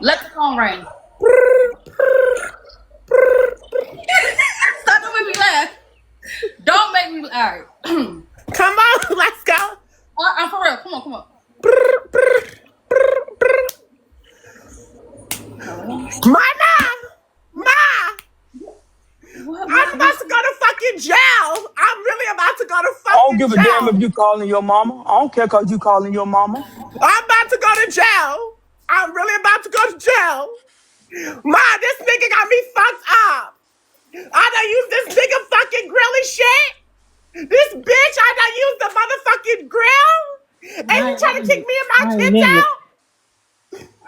S6: Let the phone ring. Stop, don't make me laugh. Don't make me laugh. All right.
S10: Come on. Let's go.
S6: I'm for real. Come on.
S10: Ma! I'm about to go to fucking jail. I'm really about to go to fucking jail.
S4: I don't give a damn if you calling your mama. I don't care because you calling your mama.
S10: I'm about to go to jail. I'm really about to go to jail. Ma, this nigga got me fucked up. I done used this nigga fucking grill and shit. This bitch, I done used the motherfucking grill. And you trying to kick me and my kids out?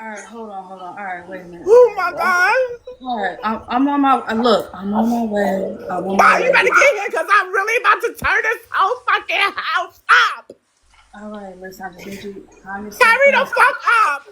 S6: All right, hold on. All right, wait a minute.
S10: Oh my God.
S6: All right, I'm on my I'm on my way.
S10: Ma, you better get here because I'm really about to turn this whole fucking house up.
S6: All right, listen, I just need you to calm yourself
S10: Hurry
S6: down.
S10: the fuck up.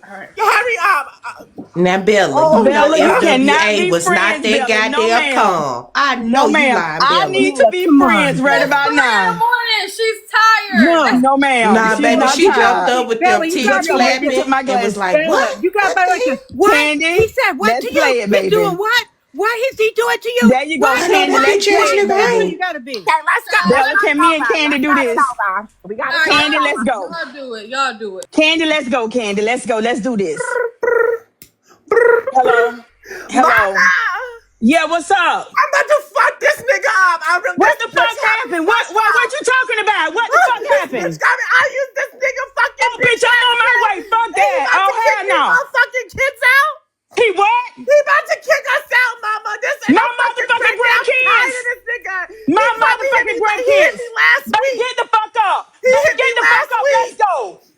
S6: All right.
S10: Hurry up.
S3: Now, Bella,
S4: Bella, you
S3: know
S4: cannot
S3: FWA
S4: be
S3: was
S4: friends,
S3: not that
S4: Bella. No,
S3: goddamn
S4: ma'am.
S3: calm. I know you
S4: ma'am.
S3: lying,
S4: I
S3: Bella.
S4: need to be friends right about
S6: It's 3
S4: now.
S6: a.m. She's tired.
S4: No, ma'am.
S3: Nah,
S4: She's
S3: baby,
S4: not
S3: she
S4: tired.
S3: jumped up with
S5: Bella,
S3: them
S5: you
S3: tits
S5: got me
S4: wait till my
S3: flapping and was
S4: glass.
S3: like,
S5: Bella,
S3: what?
S5: you got
S4: What?
S5: like this. What?
S4: Candy,
S5: He said what
S4: let's
S5: to
S4: play
S5: you?
S4: it, baby.
S5: He's doing what? What is he doing to you?
S4: There you go,
S5: What?
S4: Candy.
S3: I know
S4: Let's
S3: the bitch ass
S4: play it,
S3: nigga
S4: baby.
S5: You gotta be.
S10: Okay, let's go.
S4: Bella, can me and Candy do this?
S10: We got
S6: All
S10: it.
S6: right,
S4: Candy, let's go.
S6: Y'all do it.
S4: Candy, let's go. Candy, let's go. Let's do this. Hello.
S10: Mama!
S4: Yeah, what's up?
S10: I'm about to fuck this nigga up.
S4: What the fuck happened? What you talking about? What the fuck happened?
S10: I used this nigga fucking
S4: Oh, bitch, I'm on my way. Fuck that. Oh, hell no.
S10: Fucking kids out.
S4: He what?
S10: He about to kick us out, mama. This ain't
S4: My
S10: no fucking
S4: motherfucking
S10: crazy. I'm
S4: grandkids.
S10: tired of this nigga.
S4: My
S10: He probably hit
S4: motherfucking
S10: me- He hit
S4: grandkids.
S10: me last
S4: Baby,
S10: week.
S4: get the fuck up.
S10: He
S4: Baby,
S10: hit me
S4: get the fuck
S10: last
S4: up.
S10: week.
S4: Let's go.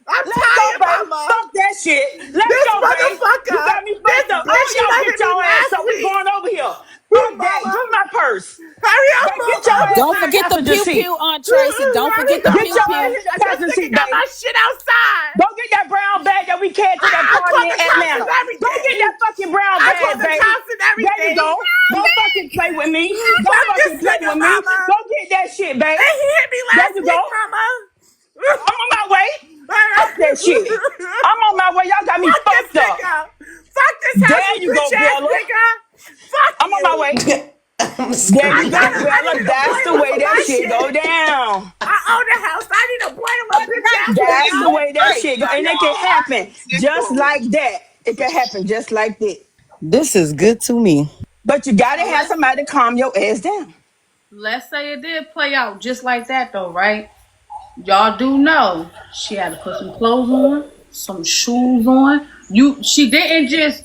S10: I'm
S4: Let's
S10: tired,
S4: go, baby.
S10: mama.
S4: Fuck that shit. Let's
S10: This
S4: go, baby.
S10: motherfucker.
S4: You got me
S10: This
S4: fucked up.
S10: bitch,
S4: All
S10: he
S4: y'all
S10: done
S4: get
S10: hit me
S4: your ass
S10: last
S4: up. We
S10: week.
S4: going over here. Fuck that.
S10: Mama.
S4: Give me my purse.
S10: Hurry up,
S4: Baby, get your
S10: mama.
S4: ass
S1: Don't
S4: in the
S1: forget the
S4: passenger
S1: pew
S4: seat.
S1: pew, Aunt Tracy. Don't forget the
S4: Get
S1: pew
S4: your ass
S1: pew.
S4: in the passenger
S10: This
S4: seat,
S10: nigga got
S4: baby.
S10: my shit outside.
S4: Go get that brown bag that we carried to that
S10: I
S4: party
S10: called
S4: in
S10: the cops and
S4: Atlanta. Go
S10: everything.
S4: get that fucking brown
S10: I
S4: bag,
S10: called the
S4: baby.
S10: cops and everything.
S4: There you go. Don't fucking play with me. Don't
S10: Fuck this
S4: fucking play
S10: nigga,
S4: with me.
S10: mama.
S4: Go get that shit, baby.
S10: And he hit me
S4: There
S10: last
S4: you
S10: week,
S4: go.
S10: mama.
S4: I'm on my way. Fuck that shit. I'm on my way. Y'all got me
S10: Fuck
S4: fucked
S10: this
S4: up.
S10: nigga. Fuck this house,
S4: There you go,
S10: bitch ass
S4: Bella.
S10: nigga. Fuck
S4: I'm on my way.
S3: I'm
S4: There
S3: screaming.
S4: you go, Bella. That's the way that shit go down.
S10: I own the house. I need a boiler, bitch ass
S4: That's
S10: nigga.
S4: the way that shit go. And it can happen just like that. It can happen just like that.
S8: This is good to me.
S4: But you gotta have somebody to calm your ass down.
S6: Let's say it did play out just like that, though, right? Y'all do know she had to put some clothes on, some shoes on. She didn't just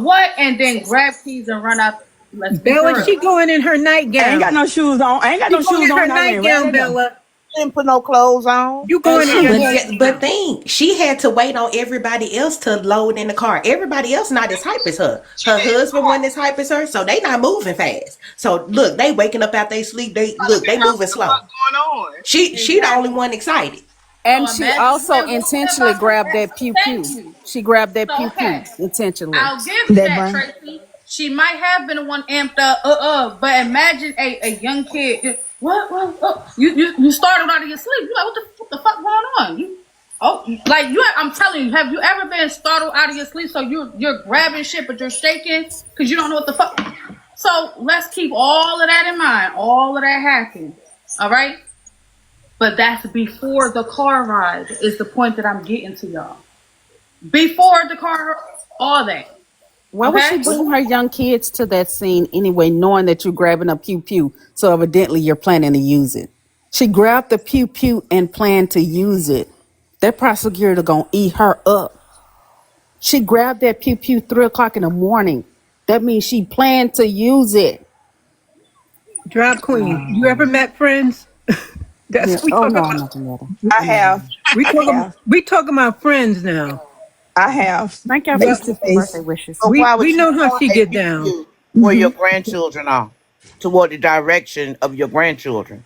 S6: what and then grab keys and run out. Let's be
S5: Bella,
S6: real.
S5: she going in her
S4: I ain't
S5: nightgown.
S4: got no shoes on. I ain't got
S5: She
S4: no
S5: going
S4: shoes
S5: in her
S4: on. I ain't
S5: nightgown,
S4: ready to go.
S5: Bella.
S2: Didn't put no clothes on.
S5: You going in your nightgown.
S3: But think, she had to wait on everybody else to load in the car. Everybody else not as hype as her. Her husband wasn't as hype as her, so they not moving fast. So look, they waking up out they sleep. They moving slow.
S11: What's going on?
S3: She the only one excited.
S1: And
S6: So
S1: she
S6: imagine
S1: also
S6: them
S1: intentionally
S6: going
S1: grabbed
S6: about
S1: that pew
S6: thank
S1: pew.
S6: you.
S1: She grabbed that
S6: So,
S1: pew
S6: okay.
S1: pew intentionally.
S6: I'll give
S4: That
S6: that,
S4: burn.
S6: Tracy. She might have been the one amped up, but imagine a young kid. What? You started out of your sleep. You like, what the fuck going on? I'm telling you, have you ever been startled out of your sleep? So you're grabbing shit, but you're shaking because you don't know what the fuck. So let's keep all of that in mind. All of that happened. All right. But that's before the car ride is the point that I'm getting to y'all. Before the car, all that.
S1: Why would she bring her young kids to that scene anyway, knowing that you're grabbing a pew pew? So evidently you're planning to use it. She grabbed the pew pew and planned to use it. That prosecutor gonna eat her up. She grabbed that pew pew 3:00 in the morning. That means she planned to use it.
S5: Drop queen. You ever met friends? That's
S1: Yeah.
S5: what we
S1: Oh
S5: talking
S1: no,
S5: about.
S1: I'm not together.
S4: I have.
S5: We talking about friends now.
S4: I have
S1: Thank y'all for the
S4: face to
S1: sister birthday
S4: face.
S1: wishes.
S2: But why would
S5: we
S2: you
S5: know how
S2: point
S5: she
S2: a
S5: get down.
S2: view where your grandchildren are toward the direction of your grandchildren?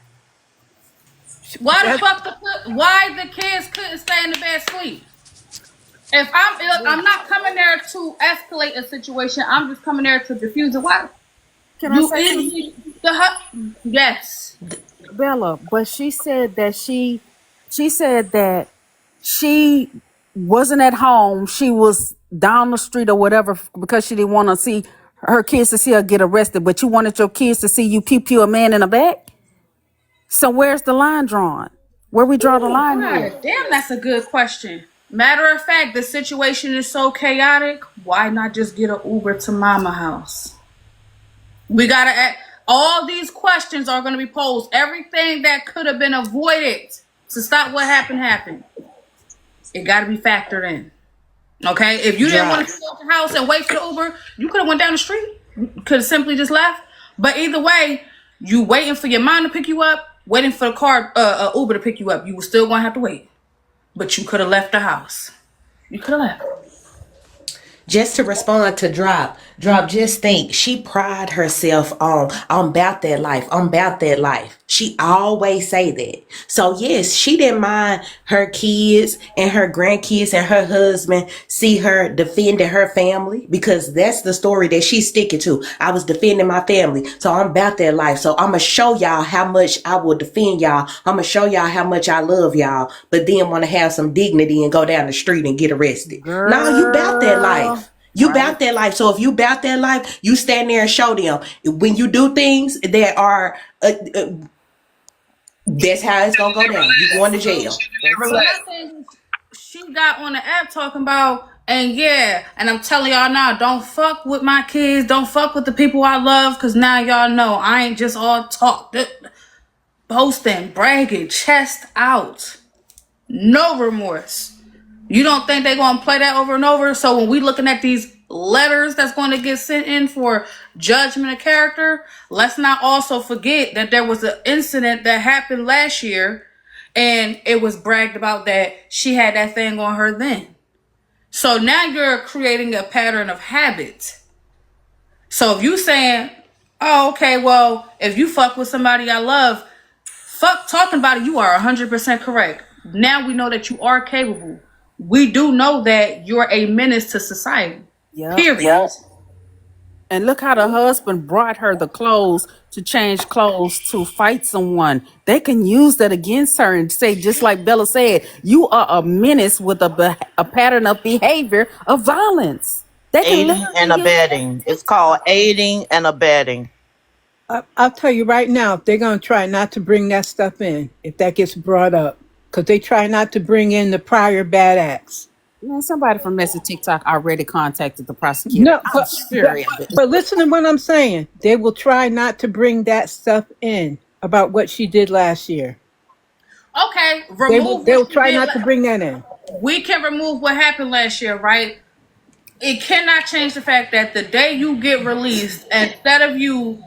S6: Why the
S5: That
S6: fuck why the kids couldn't stay in the bed sleep? If I'm not coming there to escalate a situation. I'm just coming there to diffuse it. Why
S1: Can I
S6: you
S1: say something?
S6: idiot? Yes.
S1: Bella, but she said that she wasn't at home. She was down the street or whatever because she didn't want to see her kids to see her get arrested. But you wanted your kids to see you pew pew a man in the back. So where's the line drawn? Where we draw the
S6: Ooh,
S1: line here?
S6: God damn, that's a good question. Matter of fact, the situation is so chaotic. Why not just get an Uber to mama house? We gotta act. All these questions are going to be posed. Everything that could have been avoided to stop what happened. It got to be factored in. Okay, if you didn't want to go to the house and wait for the Uber, you could have went down the street. Could have simply just left. But either way, you waiting for your mom to pick you up, waiting for the car, Uber to pick you up. You were still going to have to wait. But you could have left the house. You could have left.
S3: Just to respond to Drop, just think she pride herself on I'm about that life. I'm about that life. She always say that. So yes, she didn't mind her kids and her grandkids and her husband see her defending her family because that's the story that she's sticking to. I was defending my family. So I'm about that life. So I'm going to show y'all how much I will defend y'all. I'm going to show y'all how much I love y'all, but then want to have some dignity and go down the street and get arrested.
S1: Girl,
S3: No, you about that life. You
S1: right.
S3: about that life. So if you about that life, you stand there and show them. When you do things that are, that's how it's gonna go down. You going to jail.
S6: She got on the app talking about, and I'm telling y'all now, don't fuck with my kids, don't fuck with the people I love, because now y'all know I ain't just all talk, boasting, bragging, chest out, no remorse. You don't think they're going to play that over and over? So when we looking at these letters that's going to get sent in for judgment of character, let's not also forget that there was an incident that happened last year and it was bragged about that she had that thing on her then. So now you're creating a pattern of habit. So if you saying, oh, okay, well, if you fuck with somebody I love, fuck talking about it, you are 100% correct. Now we know that you are capable. We do know that you're a menace to society.
S1: Yep.
S6: Period. Yep.
S1: And look how the husband brought her the clothes to change clothes to fight someone. They can use that against her and say, just like Bella said, you are a menace with a pattern of behavior of violence. They can
S2: Aiding and abetting. It's called aiding and abetting.
S5: I'll tell you right now, they're gonna try not to bring that stuff in if that gets brought up, because they try not to bring in the prior bad acts.
S1: Man, somebody from MessyTokMemoirs already contacted the prosecutor.
S5: No, but listen to what I'm saying. They will try not to bring that stuff in about what she did last year.
S6: Okay,
S5: They'll try not to bring that in.
S6: We can remove what happened last year, right? It cannot change the fact that the day you get released, instead of you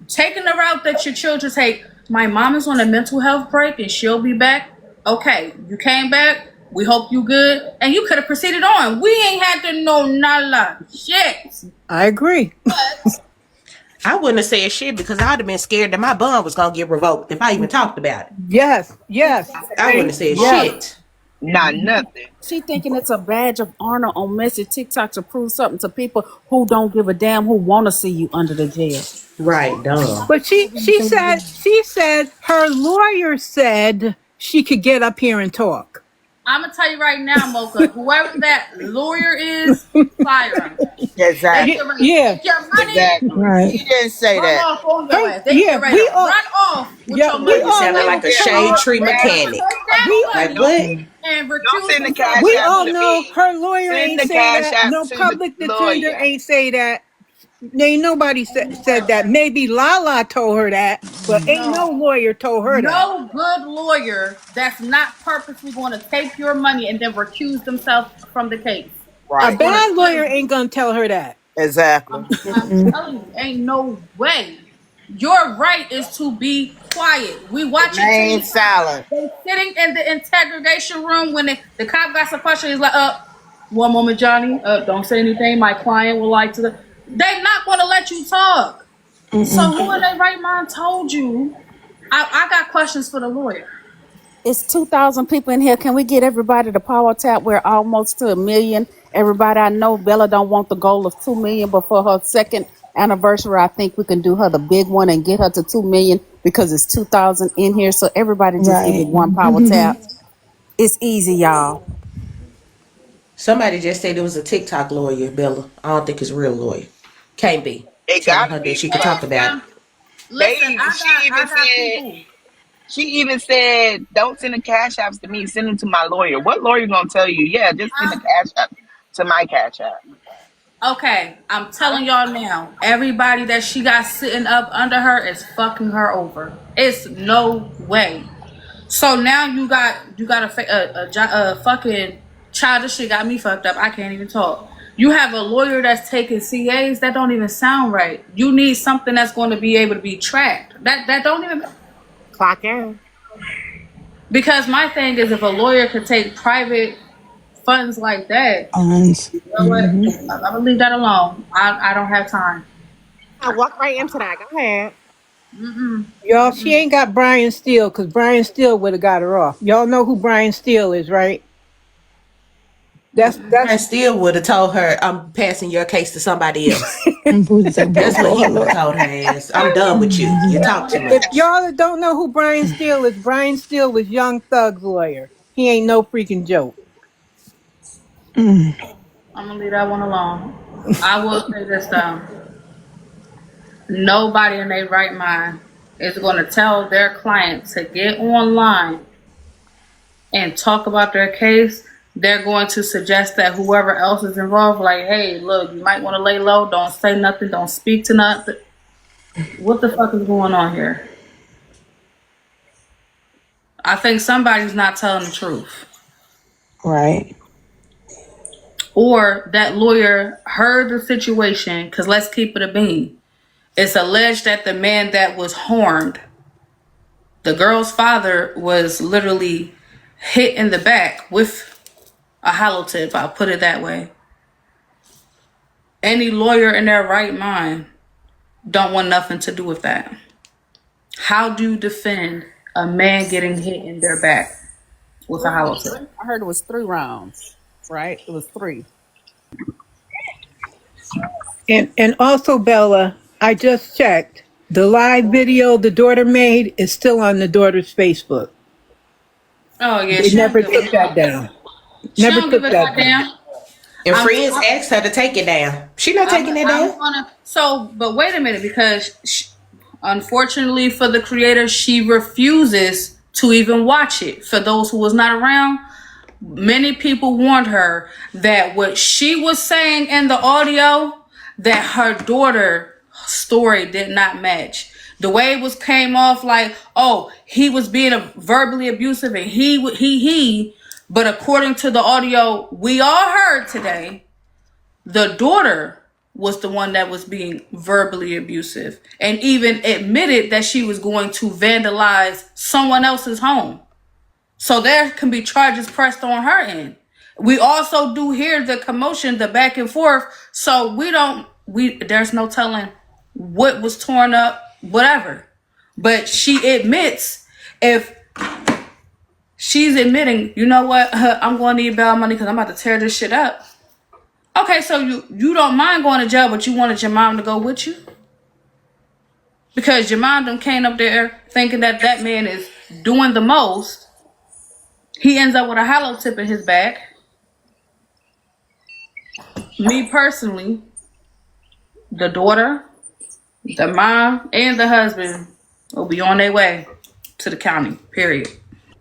S6: taking the route that your children take, my mom is on a mental health break and she'll be back. Okay, you came back. We hope you good. And you could have proceeded on. We ain't had to know nada. Shit.
S5: I agree.
S3: I wouldn't have said shit because I'd have been scared that my bond was gonna get revoked if I even talked about it.
S5: Yes.
S3: I wouldn't have said shit.
S10: Not nothing.
S1: She thinking it's a badge of honor on MessyTokMemoirs to prove something to people who don't give a damn, who want to see you under the jail.
S3: Right, dumb.
S5: But she said her lawyer said she could get up here and talk.
S6: I'm gonna tell you right now, Mocha. Whoever that lawyer is, fire him.
S2: Exactly.
S5: Yeah.
S6: Your money.
S2: Exactly.
S4: Right.
S2: He didn't say
S6: Run
S2: that.
S6: off on your ass. They
S5: Yeah,
S6: get ready
S5: we
S6: to
S5: all-
S6: run off with
S5: Yeah,
S6: your
S5: we
S6: money.
S5: all
S3: Sounded like a shade tree mechanic.
S6: Like
S3: what?
S6: And
S10: Don't send the cash
S5: We
S10: app
S5: all
S10: to
S5: know
S10: me.
S5: her lawyer
S10: Send
S5: ain't
S10: the
S5: say
S10: cash
S5: that.
S10: app
S5: No
S10: to the
S5: public defender
S10: lawyer.
S5: ain't say that. Ain't nobody said that. Maybe Lala told her that, but ain't no lawyer told her that.
S6: no good lawyer that's not purposely going to take your money and then recuse themselves from the case.
S5: A
S2: Right.
S5: bad lawyer ain't gonna tell her that.
S2: Exactly.
S6: I'm telling you, ain't no way. Your right is to be quiet. We watching
S2: Remain
S6: TV.
S2: silent.
S6: They sitting in the interrogation room when the cop got some question. He's like, One moment, Johnny. Don't say anything. My client would like to. They're not going to let you talk. So who in their right mind told you? I got questions for the lawyer.
S1: It's 2,000 people in here. Can we get everybody to power tap? We're almost to 1,000,000. Everybody, I know Bella don't want the goal of 2,000,000, but for her second anniversary, I think we can do her the big one and get her to 2,000,000 because it's 2,000 in here. So everybody just give it
S4: Right.
S1: one power tap. It's easy, y'all.
S3: Somebody just said it was a TikTok lawyer, Bella. I don't think it's a real lawyer. Can't be.
S10: It
S3: Telling
S10: gotta
S3: her that
S10: be
S3: she could talk
S10: because
S3: about it.
S6: Listen, I got
S10: said
S6: people.
S10: she even said, "Don't send the cash apps to me. Send them to my lawyer." What lawyer gonna tell you? Yeah, just send the cash app to my cash app.
S6: Okay, I'm telling y'all now. Everybody that she got sitting up under her is fucking her over. It's no way. So now you got a fucking child. This shit got me fucked up. I can't even talk. You have a lawyer that's taking CAs that don't even sound right. You need something that's going to be able to be tracked. That don't even
S10: Clock in.
S6: because my thing is if a lawyer could take private funds like that,
S4: Funds.
S6: you know what? I'm gonna leave that alone. I don't have time.
S10: I walk right into that. Go ahead.
S5: Y'all, she ain't got Brian Steele because Brian Steele would have got her off. Y'all know who Brian Steele is, right?
S3: I
S5: That's
S3: still would have told her, I'm passing your case to somebody else.
S4: And Booty said,
S3: That's what he
S4: Lord,
S3: would have
S4: Lord.
S3: told her ass. I'm done with you. You talk too
S5: if
S3: much.
S5: y'all don't know who Brian Steele is, Brian Steele was Young Thug's lawyer. He ain't no freaking joke.
S6: I'm gonna leave that one alone. I will say this though. Nobody in their right mind is going to tell their client to get online and talk about their case. They're going to suggest that whoever else is involved, like, hey, look, you might want to lay low. Don't say nothing. Don't speak to nothing. What the fuck is going on here? I think somebody's not telling the truth.
S4: Right.
S6: Or that lawyer heard the situation, because let's keep it a bean. It's alleged that the man that was harmed, the girl's father, was literally hit in the back with a hollow tip, I'll put it that way. Any lawyer in their right mind don't want nothing to do with that. How do you defend a man getting hit in their back with a hollow tip?
S1: I heard it was 3 rounds, right? It was 3.
S5: And also, Bella, I just checked. The live video the daughter made is still on the daughter's Facebook.
S6: Oh yeah,
S5: They
S6: she don't
S5: never
S6: give a
S5: took that down.
S6: She
S5: Never
S6: don't give
S5: took
S6: a
S5: that down.
S6: goddamn.
S3: And
S6: I'm-
S3: friends asked her to take it down. She not taking it down.
S6: But wait a minute, because unfortunately for the creator, she refuses to even watch it. For those who was not around, many people warned her that what she was saying in the audio, that her daughter story did not match. The way it was came off like, oh, he was being verbally abusive and he. But according to the audio we all heard today, the daughter was the one that was being verbally abusive and even admitted that she was going to vandalize someone else's home. So there can be charges pressed on her end. We also do hear the commotion, the back and forth. So there's no telling what was torn up, whatever. But she admits, if she's admitting, you know what, I'm going to need bail money because I'm about to tear this shit up. Okay, so you don't mind going to jail, but you wanted your mom to go with you? Because your mom done came up there thinking that that man is doing the most. He ends up with a hollow tip in his back. Me personally, the daughter, the mom, and the husband will be on their way to the county, period.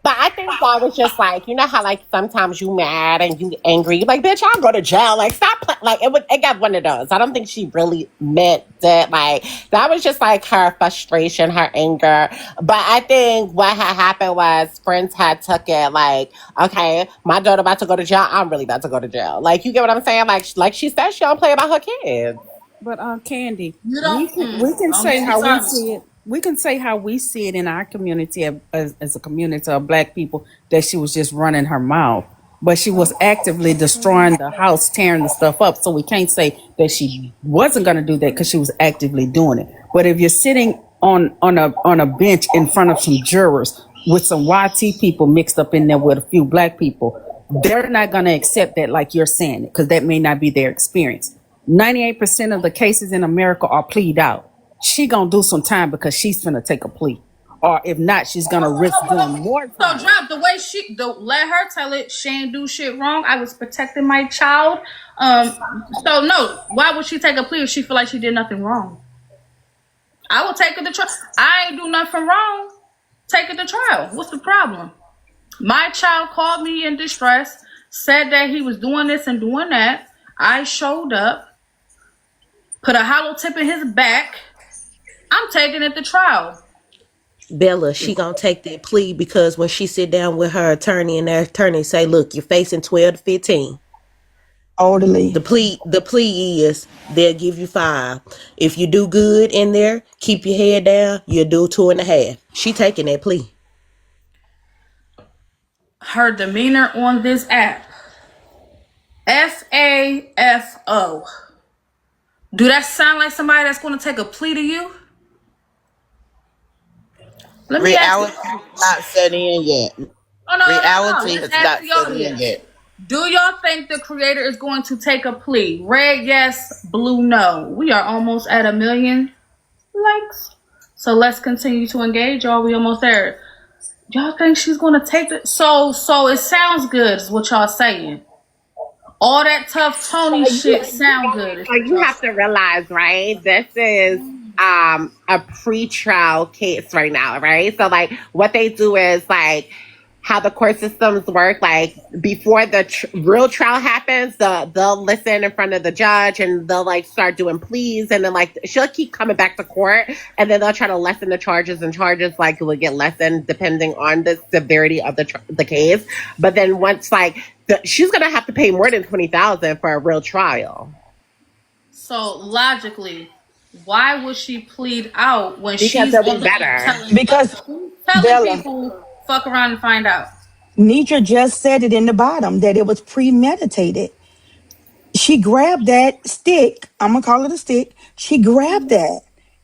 S10: But I think that was just like, you know how like sometimes you mad and you angry, you like, bitch, I'll go to jail. Like, stop playing. Like, it got one of those. I don't think she really meant that. Like, that was just like her frustration, her anger. But I think what had happened was friends had took it like, okay, my daughter about to go to jail. I'm really about to go to jail. Like, you get what I'm saying? Like she said, she don't play about her kids.
S1: But Candy,
S6: You don't.
S1: we can
S6: Don't
S1: say
S6: get me
S1: how we
S6: started.
S1: see it. We can say how we see it in our community as a community of Black people, that she was just running her mouth. but she was actively destroying the house, tearing the stuff up. So we can't say that she wasn't going to do that because she was actively doing it. But if you're sitting on a bench in front of some jurors with some YT people mixed up in there with a few black people, they're not going to accept that like you're saying it because that may not be their experience. 98% of the cases in America are plead out. She gonna do some time because she's gonna take a plea, or if not, she's gonna risk doing more
S6: So
S1: time.
S6: drop the way let her tell it. She ain't do shit wrong. I was protecting my child. So no, why would she take a plea if she feel like she did nothing wrong? I will take her to trial. I ain't do nothing wrong. Take it to trial. What's the problem? My child called me in distress, said that he was doing this and doing that. I showed up, put a hollow tip in his back. I'm taking it to trial.
S3: Bella, she gonna take that plea because when she sit down with her attorney and that attorney say, look, you're facing 12 to 15.
S4: Orderly.
S3: The plea is they'll give you 5. If you do good in there, keep your head down, you'll do 2.5. She taking that plea.
S6: Her demeanor on this app. FAFO. Do that sound like somebody that's going to take a plea to you? Let me ask
S2: Reality
S6: you.
S2: is not set in yet.
S6: Oh, no.
S2: Reality
S6: Let's
S2: has
S6: ask
S2: not
S6: the
S2: set in
S6: audience.
S2: yet.
S6: Do y'all think the creator is going to take a plea? Red, yes. Blue, no. We are almost at 1 million likes. So let's continue to engage, y'all. We almost there. Y'all think she's going to take it? So it sounds good is what y'all saying. All that tough Tony shit sound good.
S10: So you have to realize, right? This is a pre-trial case right now, right? So like what they do is like how the court systems work. Like before the real trial happens, they'll listen in front of the judge and they'll like start doing pleas, and then like she'll keep coming back to court, and then they'll try to lessen the charges, and charges like will get lessened depending on the severity of the case. But then once like she's gonna have to pay more than $20,000 for a real trial.
S6: So logically, why would she plead out when
S10: Because
S6: she's
S10: it'll
S6: on
S10: be
S6: the
S10: better.
S4: Because
S6: telling
S4: Bella,
S6: people fuck around and find out?
S4: Nidra just said it in the bottom that it was premeditated. She grabbed that stick. I'm gonna call it a stick. She grabbed that,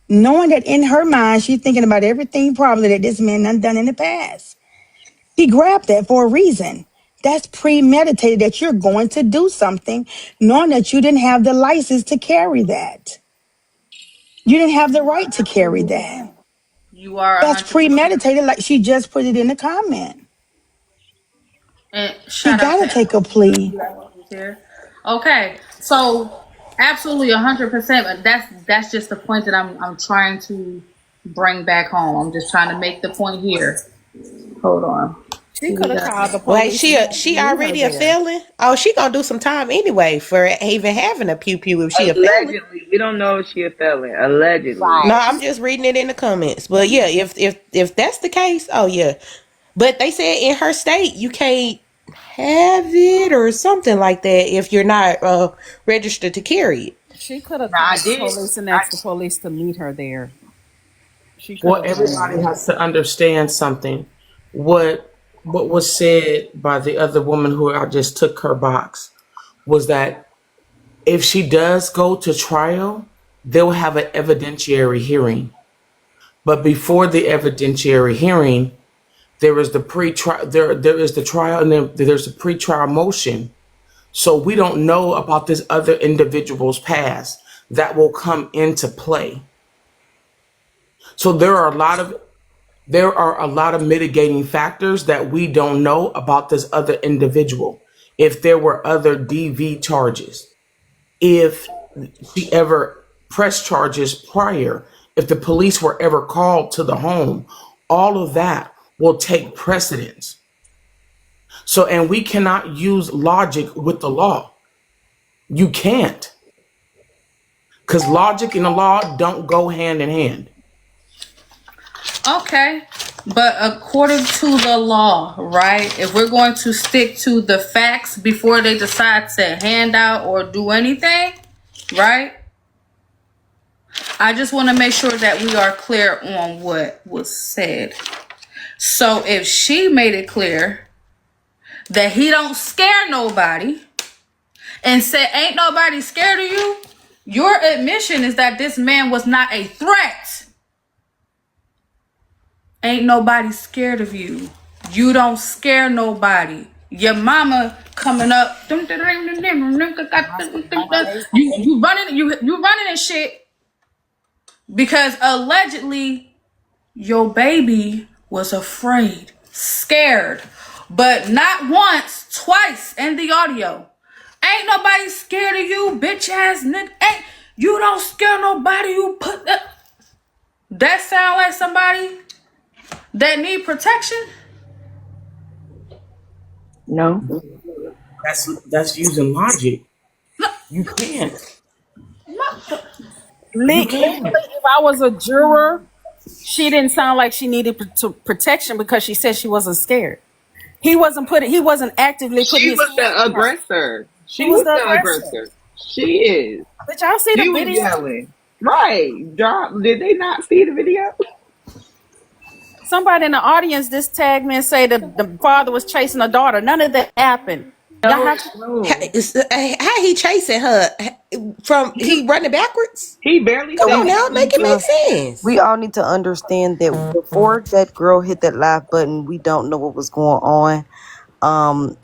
S4: knowing that in her mind she's thinking about everything probably that this man done in the past. She grabbed that for a reason. That's premeditated that you're going to do something, knowing that you didn't have the license to carry that. You didn't have the right to carry that.
S6: You are
S4: That's
S6: 100%.
S4: premeditated, like she just put it in the comment.
S6: And
S4: She
S6: shout out
S4: gotta
S6: to
S4: take a plea.
S6: everyone who's here. Okay, so absolutely 100%. But that's just the point that I'm trying to bring back home. I'm just trying to make the point here. Hold on.
S1: She could have called the
S3: Wait,
S1: police.
S3: she already a felon? Oh, she gonna do some time anyway for even having a pew pew if she a felon.
S11: Allegedly, we don't know if she a felon. Allegedly.
S3: No, I'm just reading it in the comments. But yeah, if that's the case, oh yeah. But they said in her state you can't have it or something like that if you're not registered to carry it.
S1: She could have
S11: I
S1: called the
S11: did.
S1: police and asked the police to meet her there. She could
S12: Well,
S1: have done
S12: everybody
S1: that.
S12: has to understand something. What was said by the other woman who I just took her box was that if she does go to trial, they'll have an evidentiary hearing. But before the evidentiary hearing, there is the pre-trial. There is the trial, and then there's the pre-trial motion. So we don't know about this other individual's past that will come into play. So there are a lot of mitigating factors that we don't know about this other individual. If there were other DV charges, if she ever pressed charges prior, if the police were ever called to the home, all of that will take precedence. So, and we cannot use logic with the law. You can't. Because logic and the law don't go hand in hand.
S6: Okay, but according to the law, right? If we're going to stick to the facts before they decide to hand out or do anything, right? I just want to make sure that we are clear on what was said. So if she made it clear that he don't scare nobody and said ain't nobody scared of you, your admission is that this man was not a threat. Ain't nobody scared of you. You don't scare nobody. Your mama coming up, you running and shit because allegedly your baby was afraid, scared, but not once, twice in the audio. Ain't nobody scared of you, bitch ass nigga. Ain't you don't scare nobody. You put that sound like somebody that need protection.
S11: No.
S12: That's using logic. You can't. You
S1: Legally,
S12: can't.
S1: if I was a juror, she didn't sound like she needed protection because she said she wasn't scared. He wasn't actively putting
S11: She
S1: his
S11: was
S1: hands
S11: the
S1: on her.
S11: aggressor.
S1: He
S11: She
S1: was
S11: was
S1: the
S11: the
S1: aggressor.
S11: aggressor. She is.
S1: Did y'all see the
S11: He was
S1: video?
S11: yelling. Right. Did they not see the video?
S1: Somebody in the audience this tagged me and say that the father was chasing a daughter. None of that happened. Y'all
S11: No,
S1: have to.
S11: no.
S3: How he chasing her from he running backwards?
S11: He barely
S8: So
S3: Come on
S11: said
S3: now,
S8: we
S3: make
S8: need
S3: it
S11: anything.
S3: make
S8: to
S3: sense.
S8: we all need to understand that before that girl hit that live button, we don't know what was going on.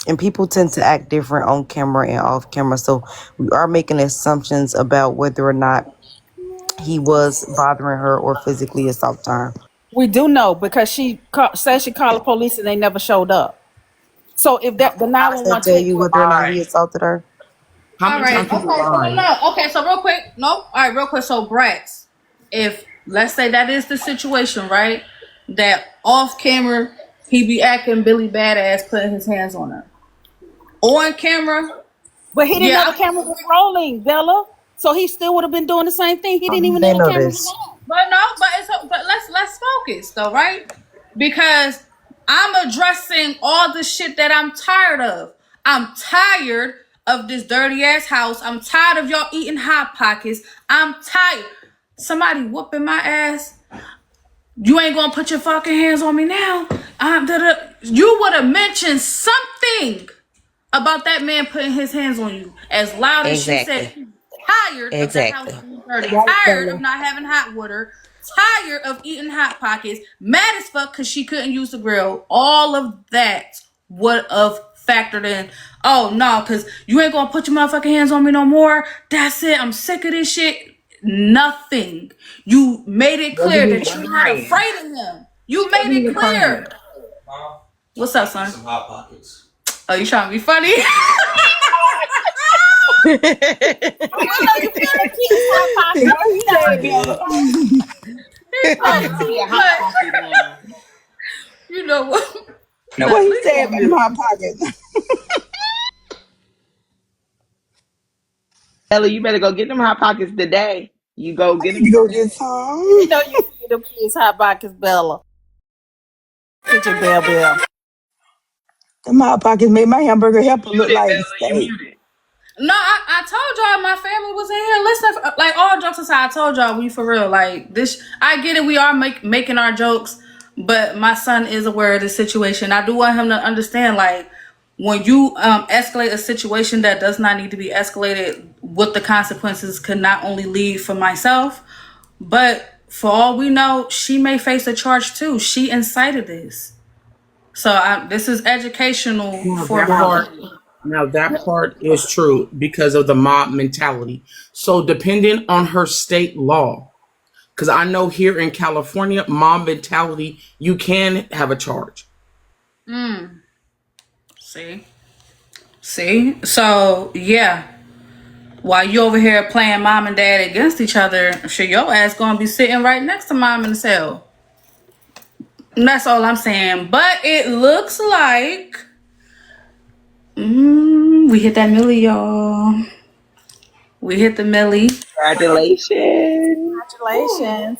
S8: And people tend to act different on camera and off camera. So we are making assumptions about whether or not he was bothering her or physically assaulting her.
S1: We do know because said she called the police and they never showed up. So if the
S8: How does that
S1: 911
S8: tell
S1: tape
S8: you
S1: was
S8: whether or not he assaulted her?
S12: How
S6: All
S12: many
S6: right.
S12: times
S6: Okay.
S12: people
S6: So
S12: lie?
S6: no. Okay. So real quick. Nope. All right. Real quick. So Brats, if let's say that is the situation, right? That off camera he be acting Billy Badass, putting his hands on her. On camera,
S1: but he didn't
S6: yeah.
S1: know the camera was rolling, Bella. So he still would have been doing the same thing. He didn't even
S8: They
S1: know the
S8: know
S1: camera was
S8: this.
S1: on.
S6: But no. But let's focus though, right? Because I'm addressing all the shit that I'm tired of. I'm tired of this dirty ass house. I'm tired of y'all eating hot pockets. I'm tired. Somebody whooping my ass. You ain't gonna put your fucking hands on me now. You would have mentioned something about that man putting his hands on you as loud as she said.
S3: Exactly.
S6: Tired of the house
S3: Exactly.
S6: being dirty.
S4: Right,
S6: Tired of
S4: Bella.
S6: not having hot water. Tired of eating hot pockets. Mad as fuck because she couldn't use the grill. All of that would have factored in. Oh no, because you ain't gonna put your motherfucking hands on me no more. That's it. I'm sick of this shit. Nothing. You made it clear
S12: Wasn't
S6: that
S12: even
S6: you're not
S12: crying.
S6: afraid of him. You
S12: She
S6: made
S12: wasn't
S6: it
S12: even
S6: clear.
S12: crying.
S6: What's up, son? Some hot pockets. Oh, you trying to be funny?
S1: We know you feel the kids hot pocket.
S4: What he said, Bella?
S6: You know what?
S4: What he said about my pocket?
S11: Ella, you better go get them hot pockets today. You go
S4: I
S11: get
S4: need to
S11: them
S4: go
S11: today.
S4: get
S1: We
S4: some.
S1: know you feel them kids hot pockets, Bella. Kitchen Bell.
S4: Them hot pockets made my hamburger helper
S11: Mute
S4: look
S11: it,
S4: like
S11: Bella. You
S4: steak.
S11: muted.
S6: No, I told y'all my family was in here listening. Like all jokes aside, I told y'all we for real. Like this, I get it. We are making our jokes, but my son is aware of the situation. I do want him to understand, like when you escalate a situation that does not need to be escalated, what the consequences could not only lead for myself, but for all we know, she may face a charge too. She incited this, so this is educational
S12: Now
S6: for
S12: that
S6: her.
S12: part, now that part is true because of the mob mentality. So depending on her state law, because I know here in California, mob mentality, you can have a charge.
S6: See, so yeah. While you over here playing mom and dad against each other, sure your ass gonna be sitting right next to mom in the cell. And that's all I'm saying. But it looks like we hit that millie, y'all. We hit the millie.
S11: Congratulations.
S1: Congratulations.